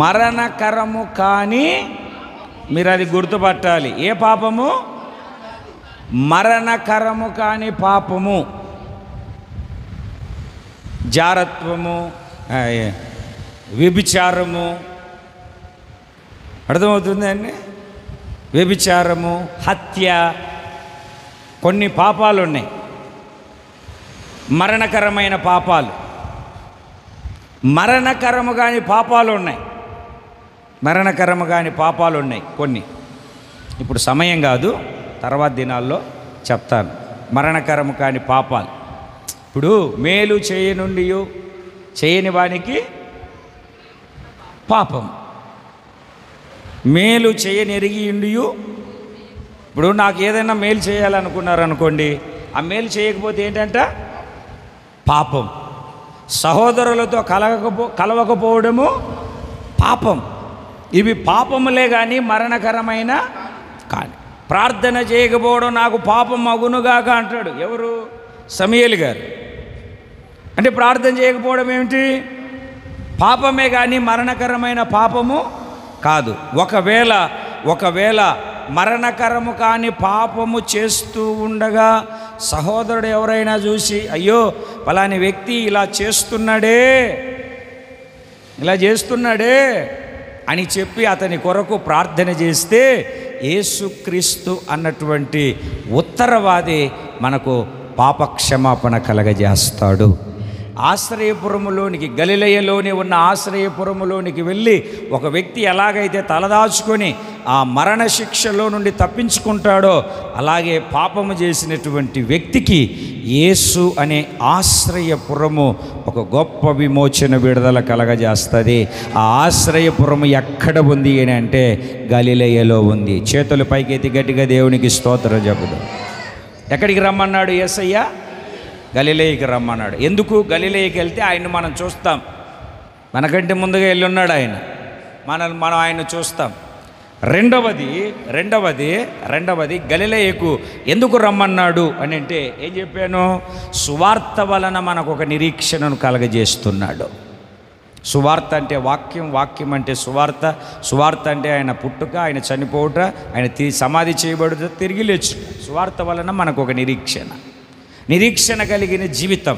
మరణకరము కానీ, మీరు అది గుర్తుపట్టాలి. ఏ పాపము? మరణకరము కాని పాపము. జారత్వము, వ్యభిచారము, అర్థమవుతుందండి? వ్యభిచారము, హత్య, కొన్ని పాపాలు ఉన్నాయి, మరణకరమైన పాపాలు. మరణకరము కాని పాపాలు ఉన్నాయి కొన్ని. ఇప్పుడు సమయం కాదు, తర్వాత దినాల్లో చెప్తాను. మరణకరము కాని పాపాలు. ఇప్పుడు మేలు చేయని వానికి పాపం, మేలు చేయనెరిగి ఉండియు. ఇప్పుడు నాకు ఏదైనా మేలు చేయాలనుకున్నారనుకోండి, ఆ మేలు చేయకపోతే ఏంటంట? పాపం. సహోదరులతో కలవకపోవడము పాపం. ఇవి పాపములే కానీ మరణకరమైన కానీ. ప్రార్థన చేయకపోవడం నాకు పాపం అగునుగాక అంటాడు. ఎవరు? సమూయేలు గారు. అంటే ప్రార్థన చేయకపోవడం ఏమిటి? పాపమే కానీ మరణకరమైన పాపము కాదు. ఒకవేళ మరణకరము కాని పాపము చేస్తూ ఉండగా సహోదరుడు ఎవరైనా చూసి, అయ్యో ఫలాని వ్యక్తి ఇలా చేస్తున్నాడే అని చెప్పి అతని కొరకు ప్రార్థన చేస్తే యేసుక్రీస్తు అన్నటువంటి ఉత్తరవాది మనకు పాపక్షమాపణ కలగజేస్తాడు. ఆశ్రయపురములోనికి, గలిలయలోనే ఉన్న ఆశ్రయపురములోనికి వెళ్ళి ఒక వ్యక్తి ఎలాగైతే తలదాచుకొని ఆ మరణ శిక్షలో నుండి తప్పించుకుంటాడో అలాగే పాపము చేసినటువంటి వ్యక్తికి యేసు అనే ఆశ్రయపురము ఒక గొప్ప విమోచన విడుదల కలగజేస్తుంది. ఆ ఆశ్రయపురము ఎక్కడ ఉంది అని అంటే గలిలయలో ఉంది. చేతుల పైకెత్తి గట్టిగా దేవునికి స్తోత్రం చెబుదాం. ఎక్కడికి రమ్మన్నాడు యేసయ్య? గలిలయకి రమ్మన్నాడు. ఎందుకు? గలిలయకి వెళ్తే ఆయన్ని మనం చూస్తాం. మనకంటే ముందుగా వెళ్ళి ఉన్నాడు ఆయన. మనం ఆయన చూస్తాం. రెండవది గలిలయకు ఎందుకు రమ్మన్నాడు అని అంటే ఏం చెప్పాను? సువార్త వలన మనకు ఒక నిరీక్షణను కలగజేస్తున్నాడు. సువార్త అంటే వాక్యం, వాక్యం అంటే సువార్త, సువార్త అంటే ఆయన పుట్టుక, ఆయన చనిపోవుట, ఆయన సమాధి చేయబడుట, తిరిగి లేచుట. సువార్త వలన మనకు ఒక నిరీక్షణ కలిగిన జీవితం.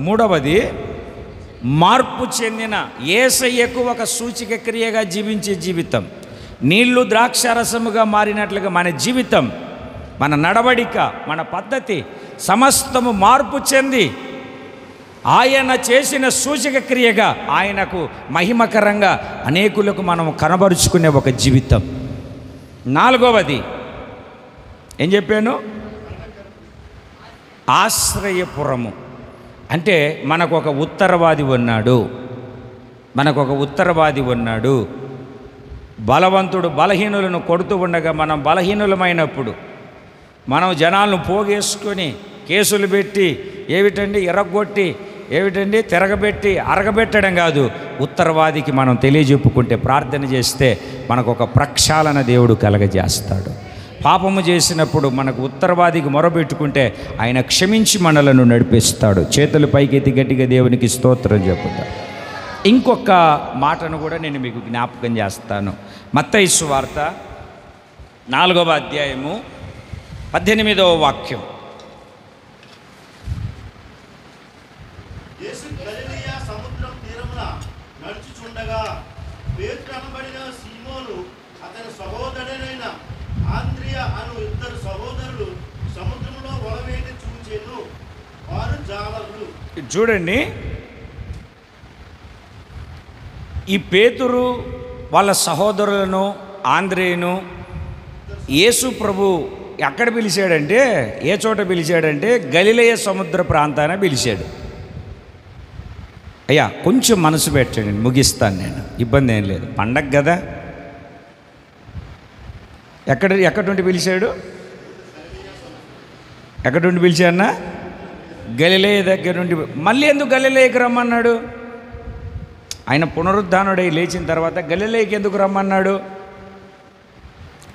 మూడవది మార్పు చెందిన, యేసయ్యకు ఒక సూచిక క్రియగా జీవించే జీవితం. నీళ్లు ద్రాక్షారసముగా మారినట్లుగా మన జీవితం, మన నడవడిక, మన పద్ధతి సమస్తము మార్పు చెంది ఆయన చేసిన సూచక క్రియగా, ఆయనకు మహిమకరంగా అనేకులకు మనం కనబరుచుకునే ఒక జీవితం. 4వది ఏం చెప్పాను? ఆశ్రయపురము. అంటే మనకు ఒక ఉత్తరవాది ఉన్నాడు. బలవంతుడు బలహీనులను కొడుతూ ఉండగా మనం బలహీనులమైనప్పుడు మనం జనాలను పోగేసుకొని కేసులు పెట్టి ఎర్రగొట్టి తిరగబెట్టి అరగబెట్టడం కాదు, ఉత్తరవాదికి మనం తెలియజెప్పుకుంటే, ప్రార్థన చేస్తే మనకు ఒక ప్రక్షాళన దేవుడు కలగజేస్తాడు. పాపము చేసినప్పుడు మనకు ఉత్తరవాదికి మొరబెట్టుకుంటే ఆయన క్షమించి మనలను నడిపిస్తాడు. చేతులు పైకెత్తి గట్టిగా దేవునికి స్తోత్రం చెప్పుతాడు. ఇంకొక మాటను కూడా నేను మీకు జ్ఞాపకం చేస్తాను. మత్తయి సువార్త 4వ అధ్యాయము 18వ వాక్యం. యేసు గలిలయ సముద్రం తీరమున నడుచుచుండగా పేతురు అనబడిన సీమోను అతని సహోదరుడైన ఆంద్రియ అను ఇద్దరు సహోదరులు సముద్రంలో వలవేటి చూచెను. వారు జాలరులు. చూడండి, ఈ పేతురు వాళ్ళ సహోదరులను, ఆంద్రేయును యేసు ప్రభు ఎక్కడ పిలిచాడంటే, ఏ చోట పిలిచాడంటే గలిలయ సముద్ర ప్రాంతాన పిలిచాడు. అయ్యా కొంచెం మనసు పెట్టండి, ముగిస్తాను నేను, ఇబ్బంది ఏం లేదు, పండగ కదా. ఎక్కడి నుండి పిలిచాడు? ఎక్కడి నుండి పిలిచాడన్నా? గలిలయ దగ్గర నుండి. మళ్ళీ ఎందుకు గలిలయకి రమ్మన్నాడు? ఆయన పునరుద్ధానుడై లేచిన తర్వాత గలిలయకి ఎందుకు రమ్మన్నాడు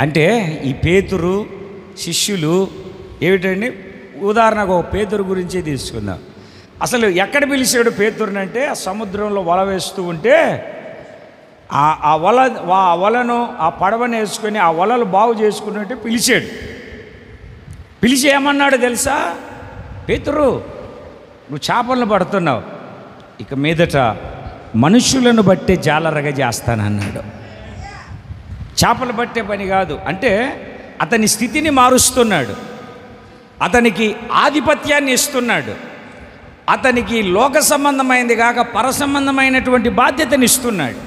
అంటే, ఈ పేతురు శిష్యులు ఉదాహరణకు ఒక పేతురు గురించి తీసుకుందాం. అసలు ఎక్కడ పిలిచాడు పేతురునంటే, ఆ సముద్రంలో వల వేస్తూ ఉంటే ఆ వలను ఆ పడవను వేసుకొని ఆ వలలు బాగు చేసుకున్నట్టు పిలిచాడు. పిలిచి ఏమన్నాడు తెలుసా? పేతురు, నువ్వు చేపలను పడుతున్నావు, ఇక మీదట మనుషులను బట్టే జాలరగా చేస్తానన్నాడు. చేపలు పట్టే పని కాదు అంటే, అతని స్థితిని మారుస్తున్నాడు, అతనికి ఆధిపత్యాన్ని ఇస్తున్నాడు, అతనికి లోక సంబంధమైనది కాక పర సంబంధమైనటువంటి బాధ్యతని ఇస్తున్నాడు.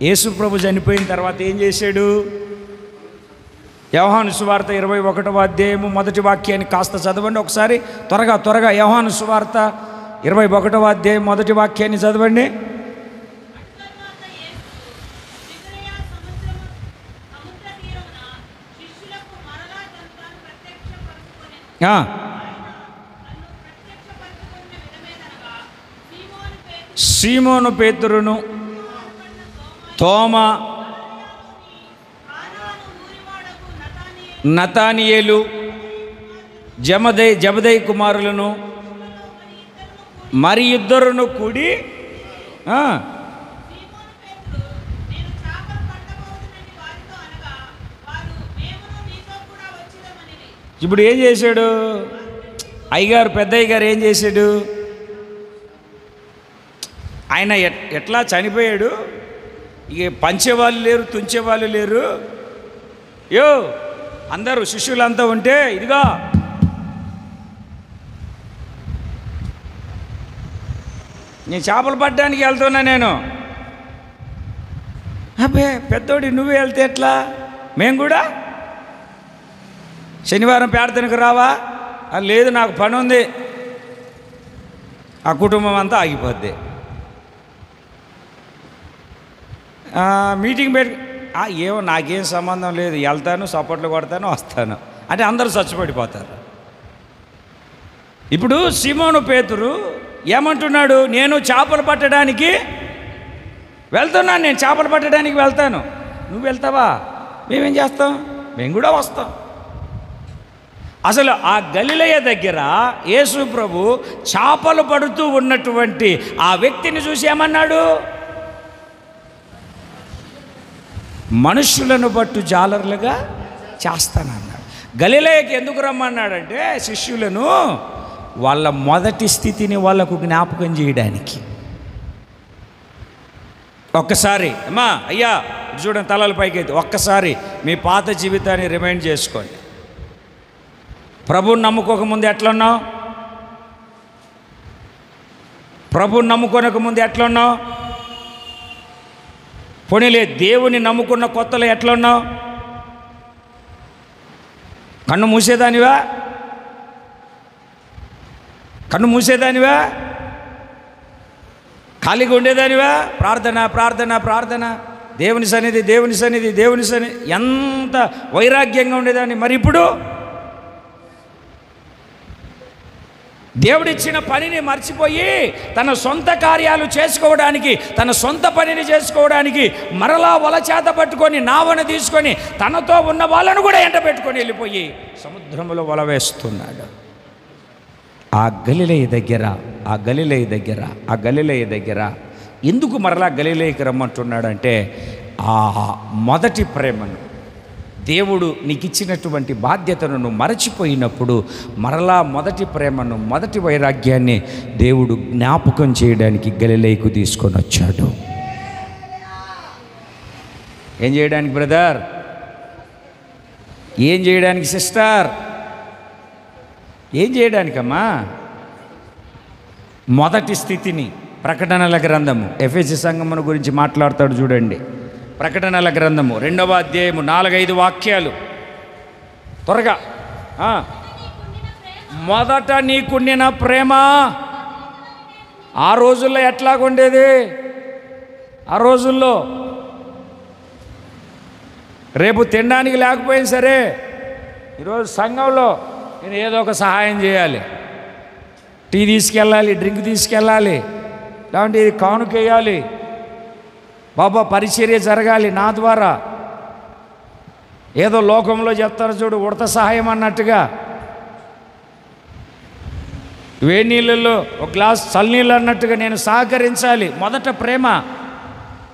యేసు ప్రభు చనిపోయిన తర్వాత ఏం చేశాడు? యోహాను సువార్త 21వ అధ్యాయము 1వ వాక్యాన్ని కాస్త చదవండి ఒకసారి, త్వరగా. యోహాను సువార్త 21వ అధ్యాయం 1వ వాక్యాన్ని చదవండి. సీమోను పేతురును, తోమా, నతానియేలు, జబదయి కుమారులను మరి ఇద్దరును కూడి ఇప్పుడు ఏం చేశాడు? పెద్దయ్య గారు ఏం చేశాడు? ఆయన ఎట్లా చనిపోయాడు, ఇక పంచేవాళ్ళు లేరు, తుంచేవాళ్ళు లేరు. అందరూ శిష్యులంతా ఉంటే, ఇదిగో నేను చేపలు పట్టడానికి వెళ్తున్నా, నేను అబ్బే పెద్దోడి నువ్వే వెళ్తే ఎట్లా, మేము కూడా శనివారం ప్రార్థనకు రావా? లేదు, నాకు పని ఉంది, ఆ కుటుంబం అంతా ఆగిపోద్ది. మీటింగ్ పెట్టి ఏమో నాకేం సంబంధం లేదు, వెళ్తాను, సపోర్ట్లు కొడతాను, వస్తాను అంటే అందరూ చచ్చిపడిపోతారు. ఇప్పుడు సీమోను పేతురు ఏమంటున్నాడు? నేను చేపలు పట్టడానికి వెళ్తున్నాను, నేను చేపలు పట్టడానికి వెళ్తాను. నువ్వు వెళ్తావా? మేమేం చేస్తాం? మేము కూడా వస్తాం. అసలు ఆ గలిలయ దగ్గర యేసు ప్రభు చేపలు పడుతూ ఉన్నటువంటి ఆ వ్యక్తిని చూసి ఏమన్నాడు? మనుషులను పట్టు జాలర్లుగా చేస్తానన్నాడు. గలిలయకి ఎందుకు రమ్మన్నాడంటే శిష్యులను వాళ్ళ మొదటి స్థితిని వాళ్ళకు జ్ఞాపకం చేయడానికి. ఒక్కసారి అమ్మా అయ్యా చూడండి, తలల పైకి ఒక్కసారి మీ పాత జీవితాన్ని రిమైండ్ చేసుకోండి. ప్రభువుని నమ్ముకోకముందు ఎట్లున్నావు? ప్రభువుని నమ్ముకోనకముందు ఎట్లున్నావు? పోనీలే దేవుని నమ్ముకున్న కొత్తలో ఎట్లున్నావు? కన్ను మూసేదానివా? కన్ను మూసేదానివా? ఖాళీగా ఉండేదానివా? ప్రార్థన ప్రార్థన ప్రార్థన, దేవుని సన్నిధి దేవుని సన్నిధి దేవుని సన్నిధి, ఎంత వైరాగ్యంగా ఉండేదాన్ని. మరి ఇప్పుడు దేవుడిచ్చిన పనిని మర్చిపోయి తన సొంత కార్యాలు చేసుకోవడానికి, తన సొంత పనిని చేసుకోవడానికి మరలా వల చేత పట్టుకొని నావను తీసుకొని తనతో ఉన్న వాళ్ళను కూడా ఎంట పెట్టుకొని వెళ్ళిపోయి సముద్రంలో వల వేస్తున్నాడు. ఆ గలిలయ దగ్గర ఎందుకు మరలా గలిలయకి రమ్మంటున్నాడంటే ఆ మొదటి ప్రేమను, దేవుడు నీకు ఇచ్చినటువంటి బాధ్యతను నువ్వు మరచిపోయినప్పుడు మరలా మొదటి ప్రేమను, మొదటి వైరాగ్యాన్ని దేవుడు జ్ఞాపకం చేయడానికి గలిలయకు తీసుకొని వచ్చాడు. ఏం చేయడానికి బ్రదర్? ఏం చేయడానికి సిస్టర్? ఏం చేయడానికమ్మా? మొదటి స్థితిని ప్రకటనల గ్రంథము ఎఫెసీ సంఘమును గురించి మాట్లాడతాడు చూడండి. ప్రకటనల గ్రంథము 2వ అధ్యాయము 4-5 వాక్యాలు త్వరగా. మొదట నీకుండిన ప్రేమ ఆ రోజుల్లో ఎట్లాగుండేది? ఆ రోజుల్లో రేపు తినడానికి లేకపోయినా సరే ఈరోజు సంఘంలో నేను ఏదో ఒక సహాయం చేయాలి. టీ తీసుకెళ్ళాలి, డ్రింక్ తీసుకెళ్ళాలి, లేదంటే ఇది కానుకేయాలి, బాబా పరిచర్య జరగాలి నా ద్వారా. ఏదో లోకంలో చెప్తారు చూడు, ఉడత సహాయం అన్నట్టుగా. వేడి నీళ్ళల్లో ఒక గ్లాస్ చల్లనీళ్ళు అన్నట్టుగా నేను సహకరించాలి. మొదట ప్రేమ.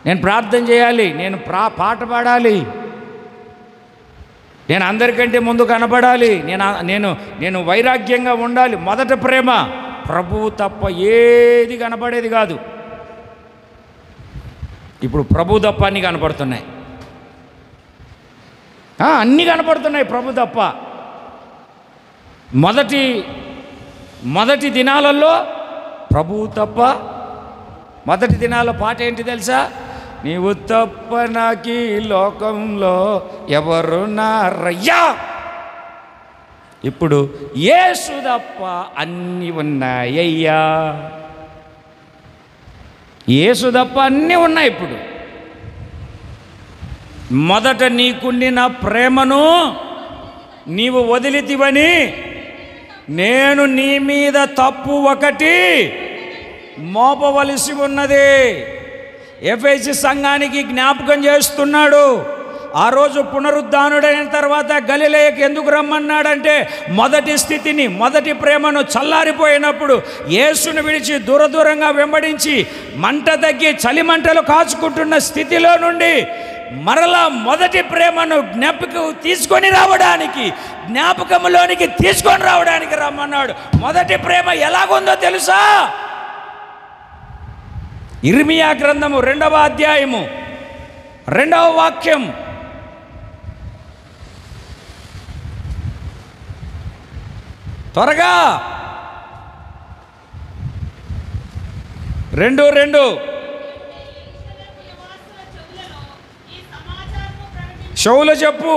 నేను ప్రార్థన చేయాలి, నేను పాట పాడాలి, నేను అందరికంటే ముందు కనపడాలి, నేను వైరాగ్యంగా ఉండాలి. మొదట ప్రేమ. ప్రభువు తప్ప ఏది కనపడేది కాదు. ఇప్పుడు ప్రభు తప్ప అన్నీ కనపడుతున్నాయి. అన్నీ కనపడుతున్నాయి ప్రభు తప్ప. మొదటి దినాలలో ప్రభువు తప్ప. మొదటి దినాల పాట ఏంటి తెలుసా? నీవు తప్ప నాకీ లోకంలో ఎవరు నారయ్యా. ఇప్పుడు యేసు తప్ప అన్నీ ఉన్నాయ్యా. యేసు తప్ప అన్నీ ఉన్నాయి. ఇప్పుడు మొదట నీకుండిన ప్రేమను నీవు వదిలితివని నేను నీ మీద తప్పు ఒకటి మోపవలసి ఉన్నది. ఎఫెసీ సంఘానికి జ్ఞాపకం చేస్తున్నాడు. ఆ రోజు పునరుద్ధానుడైన తర్వాత గలిలయకి ఎందుకు రమ్మన్నాడంటే మొదటి స్థితిని, మొదటి ప్రేమను చల్లారిపోయినప్పుడు యేసును విడిచి దూరంగా వెంబడించి మంట తగ్గి చలిమంటలు కాచుకుంటున్న స్థితిలో నుండి మరలా మొదటి ప్రేమను జ్ఞాపకంలోనికి తీసుకొని రావడానికి రమ్మన్నాడు. మొదటి ప్రేమ ఎలాగుందో తెలుసా? ఇర్మియా గ్రంథము 2వ అధ్యాయము 2వ వాక్యం. త్వరగా 2:2 షోలో చెప్పు,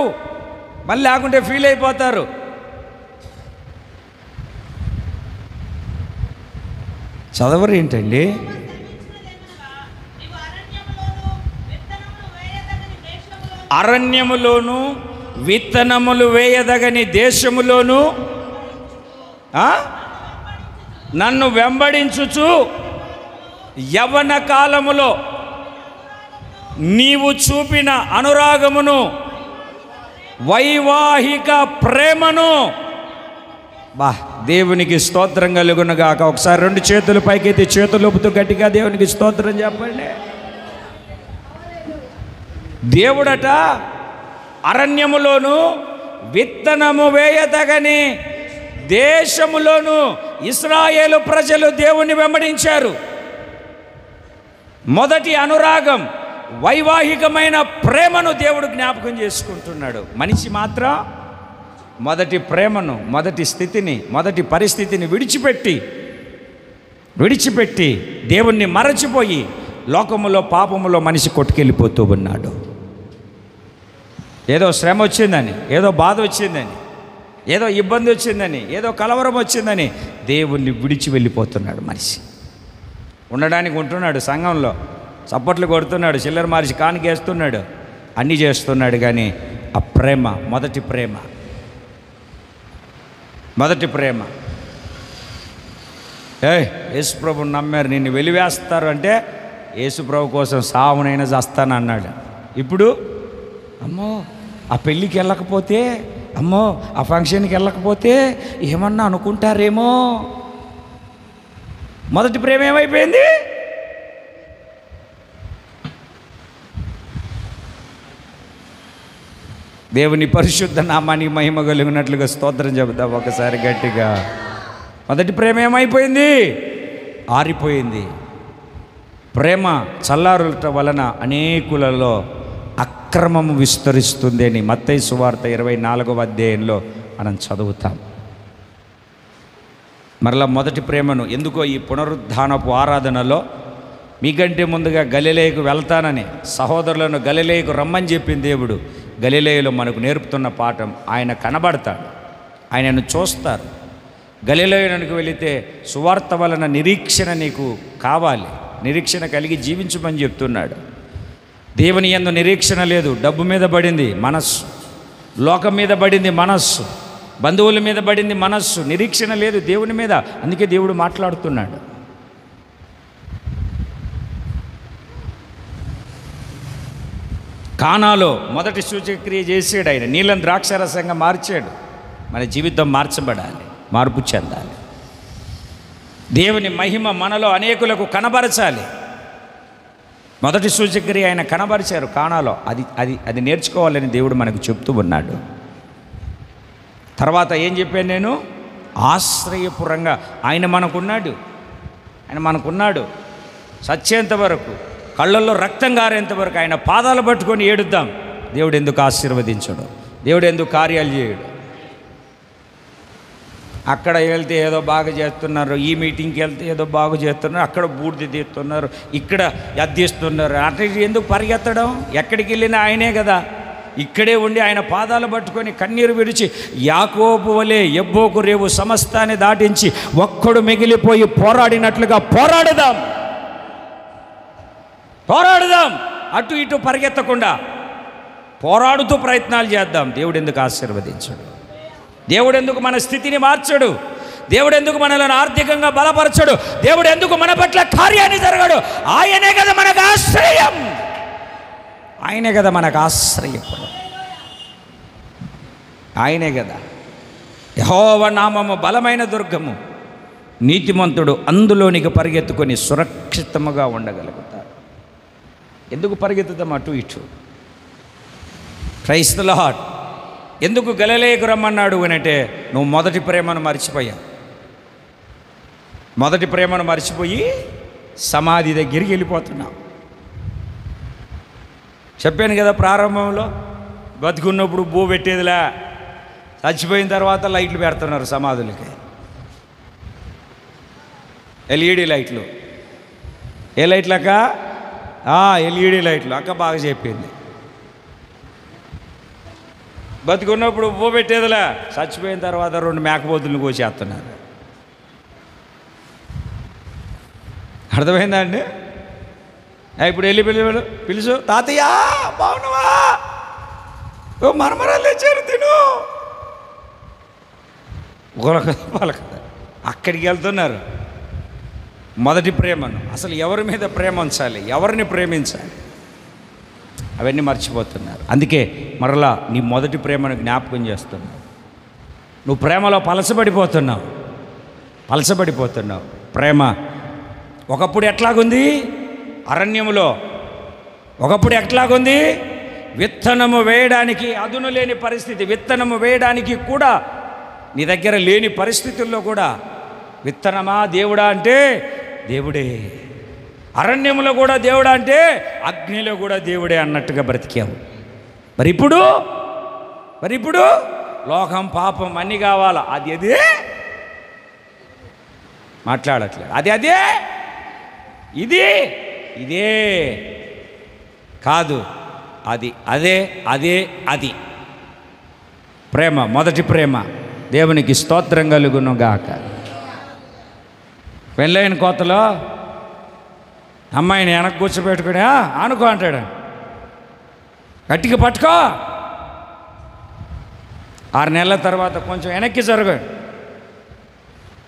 మళ్ళీ లేకుంటే ఫీల్ అయిపోతారు. చదవరు ఏంటండి? అరణ్యములోను విత్తనములు వేయదగని దేశములోను నన్ను వెంబడించుచు యవ్వన కాలములో నీవు చూపిన అనురాగమును వైవాహిక ప్రేమను బా దేవునికి స్తోత్రం కలుగునుగాక. ఒకసారి 2 చేతులు పైకెత్తి చేతులు ఊపుతూ గట్టిగా దేవునికి స్తోత్రం చెప్పండి. దేవుడట అరణ్యములోను విత్తనము వేయదగని దేశములోను ఇశ్రాయేలు ప్రజలు దేవుణ్ణి వెంబడించారు. మొదటి అనురాగం, వైవాహికమైన ప్రేమను దేవుడు జ్ఞాపకం చేసుకుంటున్నాడు. మనిషి మాత్రం మొదటి ప్రేమను, మొదటి స్థితిని, మొదటి పరిస్థితిని విడిచిపెట్టి దేవుణ్ణి మరచిపోయి లోకములో పాపములో మనిషి కొట్టుకెళ్ళిపోతూ ఉన్నాడు. ఏదో శ్రమ వచ్చిందని, ఏదో బాధ వచ్చిందని, ఏదో ఇబ్బంది వచ్చిందని, ఏదో కలవరం వచ్చిందని దేవుణ్ణి విడిచి వెళ్ళిపోతున్నాడు మనిషి. ఉండడానికి ఉంటున్నాడు, సంఘంలో చప్పట్లు కొడుతున్నాడు, చిల్లర మార్చి కానికేస్తున్నాడు, అన్నీ చేస్తున్నాడు. కానీ ఆ ప్రేమ, మొదటి ప్రేమ యేసుప్రభుని నమ్మారు, నిన్ను వెలివేస్తారు అంటే యేసుప్రభు కోసం సావునైనా చేస్తాను అన్నాడు. ఇప్పుడు అమ్మో ఆ పెళ్ళికి వెళ్ళకపోతే, అమ్మో ఆ ఫంక్షన్కి వెళ్ళకపోతే ఏమన్నా అనుకుంటారేమో. మొదటి ప్రేమ ఏమైపోయింది? దేవుని పరిశుద్ధ నామానికి మహిమ కలిగినట్లుగా స్తోత్రం చెబుతాం ఒకసారి గట్టిగా. మొదటి ప్రేమ ఏమైపోయింది? ఆరిపోయింది. ప్రేమ చల్లారుట వలన అనేకులలో అక్రమము విస్తరిస్తుంది అని మత్తయి సువార్త 24వ అధ్యాయంలో మనం చదువుతాం. మరలా మొదటి ప్రేమను ఎందుకో ఈ పునరుద్ధానపు ఆరాధనలో మీకంటే ముందుగా గలిలయకు వెళ్తానని సహోదరులను గలిలయకు రమ్మని చెప్పిన దేవుడు గలిలయలో మనకు నేర్పుతున్న పాఠం, ఆయన కనబడతాడు, ఆయనను చూస్తారు. గలిలయకు వెళితే సువార్త వలన నిరీక్షణ నీకు కావాలి, నిరీక్షణ కలిగి జీవించమని చెప్తున్నాడు. దేవుని యందు నిరీక్షణ లేదు, డబ్బు మీద పడింది మనస్సు, లోకం మీద పడింది మనస్సు, బంధువుల మీద పడింది మనస్సు, నిరీక్షణ లేదు దేవుని మీద. అందుకే దేవుడు మాట్లాడుతున్నాడు. కానాలో మొదటి సూచక్రియ చేసాడు ఆయన, నీళ్ళని ద్రాక్షారసంగా మార్చాడు. మన జీవితం మార్చబడాలి, మార్పు చెందాలి. దేవుని మహిమ మనలో అనేకులకు కనబరచాలి. మొదటి సూచక్రియ ఆయన కనబరిచారు కానాలో. అది నేర్చుకోవాలని దేవుడు మనకు చెప్తూ ఉన్నాడు. తర్వాత ఏం చెప్పాను నేను? ఆశ్రయపురంగా ఆయన మనకున్నాడు. సత్యేంత వరకు, కళ్ళల్లో రక్తం గారేంత వరకు ఆయన పాదాలు పట్టుకొని ఏడుద్దాం. దేవుడు ఎందుకు ఆశీర్వదించడు? దేవుడు ఎందుకు కార్యాలు చేయడు? అక్కడ వెళ్తే ఏదో బాగా చేస్తున్నారు, ఈ మీటింగ్కి వెళ్తే ఏదో బాగా చేస్తున్నారు, అక్కడ బూడిద తీస్తున్నారు, ఇక్కడ అద్దీస్తున్నారు. అట్లా ఎందుకు పరిగెత్తడం? ఎక్కడికి వెళ్ళినా ఆయనే కదా. ఇక్కడే ఉండి ఆయన పాదాలు పట్టుకొని కన్నీరు విడిచి యాకోబు వలె ఎబ్బోకు రేవు సమస్తాన్ని దాటించి ఒక్కడు మిగిలిపోయి పోరాడినట్లుగా పోరాడుదాం. అటు ఇటు పరిగెత్తకుండా పోరాడుతూ ప్రయత్నాలు చేద్దాం. దేవుడు ఎందుకు ఆశీర్వదించడు? దేవుడు ఎందుకు మన స్థితిని మార్చడు? దేవుడు ఎందుకు మనల్ని ఆర్థికంగా బలపరచడు? దేవుడు ఎందుకు మన పట్ల కార్యాన్ని జరగడు? ఆయనే కదా మనకు ఆశ్రయం, ఆయనే కదా మనకు ఆశ్రయపురం, ఆయనే కదా. యెహోవా నామము బలమైన దుర్గము, నీతిమంతుడు అందులోనికి పరిగెత్తుకొని సురక్షితముగా ఉండగలుగుతాడు. ఎందుకు పరిగెత్తుతాం అటు ఇటు? Praise the lord. ఎందుకు గలిలయకు రమ్మన్నాడు అంటే నువ్వు మొదటి ప్రేమను మర్చిపోయి సమాధి దగ్గరికి వెళ్ళిపోతున్నావు. చెప్పాను కదా ప్రారంభంలో, బతుకున్నప్పుడు బూ పెట్టేదిలా, చచ్చిపోయిన తర్వాత లైట్లు పెడుతున్నారు సమాధులకి, ఎల్ఈడి లైట్లు. ఏ లైట్లు అక్క? ఎల్ఈడి లైట్లు. అక్క బాగా చెప్పింది. బతుకున్నప్పుడు బో పెట్టేదిలా, చచ్చిపోయిన తర్వాత 2 మేకపోతులను కోసేస్తున్నారు. అర్థమైందా అండి? ఇప్పుడు వెళ్ళి పిలుచు, తాతయ్య బాగున్నావా, ఓ మరమరాలు తెచ్చారు తిను, వాళ్ళ కదా అక్కడికి వెళ్తున్నారు. మొదటి ప్రేమను, అసలు ఎవరి మీద ప్రేమ ఉంచాలి, ఎవరిని ప్రేమించాలి, అవన్నీ మర్చిపోతున్నారు. అందుకే మరలా నీ మొదటి ప్రేమను జ్ఞాపకం చేస్తున్నారు. నువ్వు ప్రేమలో పలసబడిపోతున్నావు. ప్రేమ ఒకప్పుడు ఎట్లాగుంది అరణ్యములో, ఒకప్పుడు ఎట్లాగుంది విత్తనము వేయడానికి అదును లేని పరిస్థితి, విత్తనము వేయడానికి కూడా నీ దగ్గర లేని పరిస్థితుల్లో కూడా విత్తనమా దేవుడా అంటే దేవుడే, అరణ్యములో కూడా దేవుడా అంటే అగ్నిలో కూడా దేవుడే అన్నట్టుగా బ్రతికావు. మరి ఇప్పుడు లోకం పాపం అన్నీ కావాలా, అది అదే మాట్లాడట్లేదు, అదే ఇదే కాదు, అది ప్రేమ, మొదటి ప్రేమ. దేవునికి స్తోత్రం కలుగును గాక. పెళ్ళైన కొత్తలో అమ్మాయిని వెనక్కి కూర్చోబెట్టుకుని ఆనుకో అంటాడు, గట్టిగా పట్టుకో. 6 నెలల తర్వాత కొంచెం వెనక్కి జరగడు,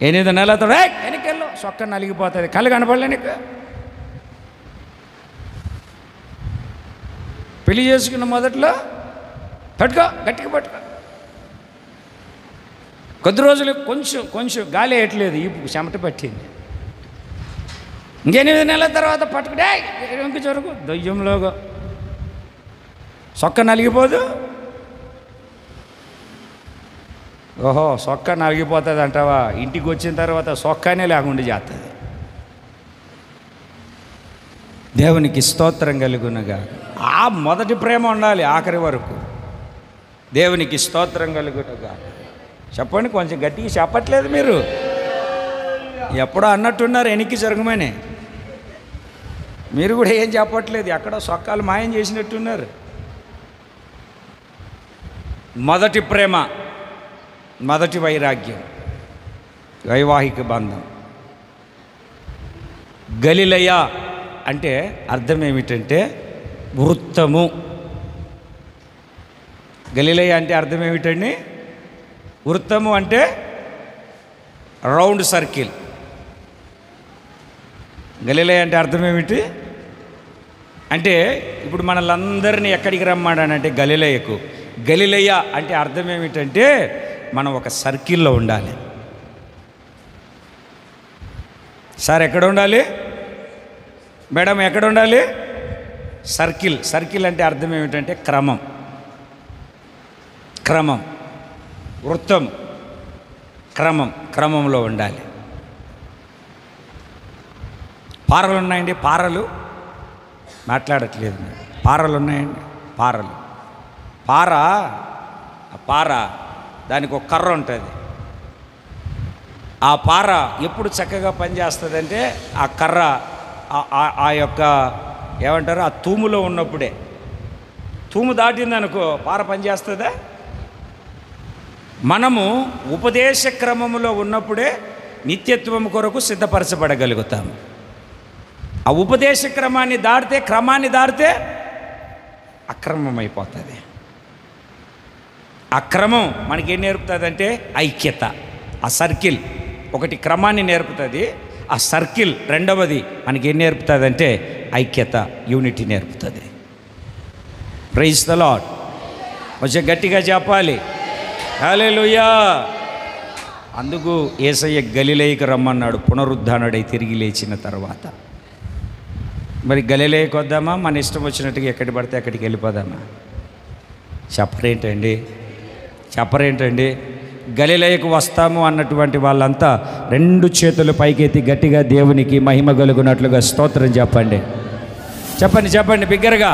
8 నెలల తర్వాత వెనక్కి వెళ్ళు, సొక్క నలిగిపోతుంది, కళ్ళు కనపడలే నీకు. పెళ్లి చేసుకున్న మొదట్లో పట్టుకో, గట్టిగా పట్టుకో. కొద్ది రోజులు కొంచెం గాలి వేయట్లేదు, ఈ చెమట పట్టింది. 8 నెలల తర్వాత పట్టుకుంటే వెనక్కి జరుగు, దయ్యంలోగా సొక్క నలిగిపోదు. ఓహో, సొక్క నలిగిపోతుంది అంటావా? ఇంటికి వచ్చిన తర్వాత సొక్కనే లేకుండా చేస్తుంది. దేవునికి స్తోత్రం కలుగునగా. ఆ మొదటి ప్రేమ ఉండాలి ఆఖరి వరకు. దేవునికి స్తోత్రం కలుగునగా. చెప్పండి, కొంచెం గట్టిగా చెప్పట్లేదు మీరు, ఎప్పుడో అన్నట్టున్నారు వెనక్కి జరగమని. మీరు కూడా ఏం చెప్పట్లేదు, ఎక్కడో సొక్కాలు మాయం చేసినట్టున్నారు. మొదటి ప్రేమ, మొదటి వైరాగ్యం, వైవాహిక బంధం. గలిలయ అంటే అర్థం ఏమిటంటే వృత్తము. గలిలయ అంటే అర్థం ఏమిటండి? వృత్తము అంటే రౌండ్ సర్కిల్. గలిలయ అంటే అర్థం ఏమిటి అంటే, ఇప్పుడు మనల్ని ఎక్కడికి రమ్మాడానంటే గలిలయకు. గలిలయ అంటే అర్థం ఏమిటంటే మనం ఒక సర్కిల్లో ఉండాలి. సార్ ఎక్కడ ఉండాలి? మేడం ఎక్కడ ఉండాలి? సర్కిల్ అంటే అర్థం ఏమిటంటే క్రమం, వృత్తం, క్రమంలో ఉండాలి. పారలు ఉన్నాయండి, పారలు మాట్లాడట్లేదు, పారలు ఉన్నాయండి, పార దానికి ఒక కర్ర ఉంటుంది. ఆ పార ఎప్పుడు చక్కగా పనిచేస్తుందంటే ఆ కర్ర ఆ యొక్క ఏమంటారు, ఆ తూములో ఉన్నప్పుడే. తూము దాటిందనుకో పార పనిచేస్తుందా? మనము ఉపదేశ క్రమములో ఉన్నప్పుడే నిత్యత్వం కొరకు సిద్ధపరచబడగలుగుతాము. ఆ ఉపదేశ క్రమాన్ని దాటితే అక్రమం అయిపోతుంది. అక్రమం మనకేం నేర్పుతుందంటే ఐక్యత. ఆ సర్కిల్ ఒకటి క్రమాన్ని నేర్పుతుంది, ఆ సర్కిల్ రెండవది మనకేం నేర్పుతుందంటే ఐక్యత, యూనిటీ నేర్పుతుంది. Praise the lord. కొంచెం గట్టిగా చెప్పాలి హల్లెలూయా. అందుకు యేసయ్య గలిలయకు రమ్మన్నాడు పునరుద్ధానుడై తిరిగి లేచిన తర్వాత. మరి గలిలయకు వద్దామా, మన ఇష్టం వచ్చినట్టుగా ఎక్కడికి పడితే అక్కడికి వెళ్ళిపోదామా? చెప్పరేంటండి? గలిలయకు వస్తాము అన్నటువంటి వాళ్ళంతా 2 చేతులు పైకెత్తి గట్టిగా దేవునికి మహిమ కలుగునట్లుగా స్తోత్రం చెప్పండి బిగ్గరగా.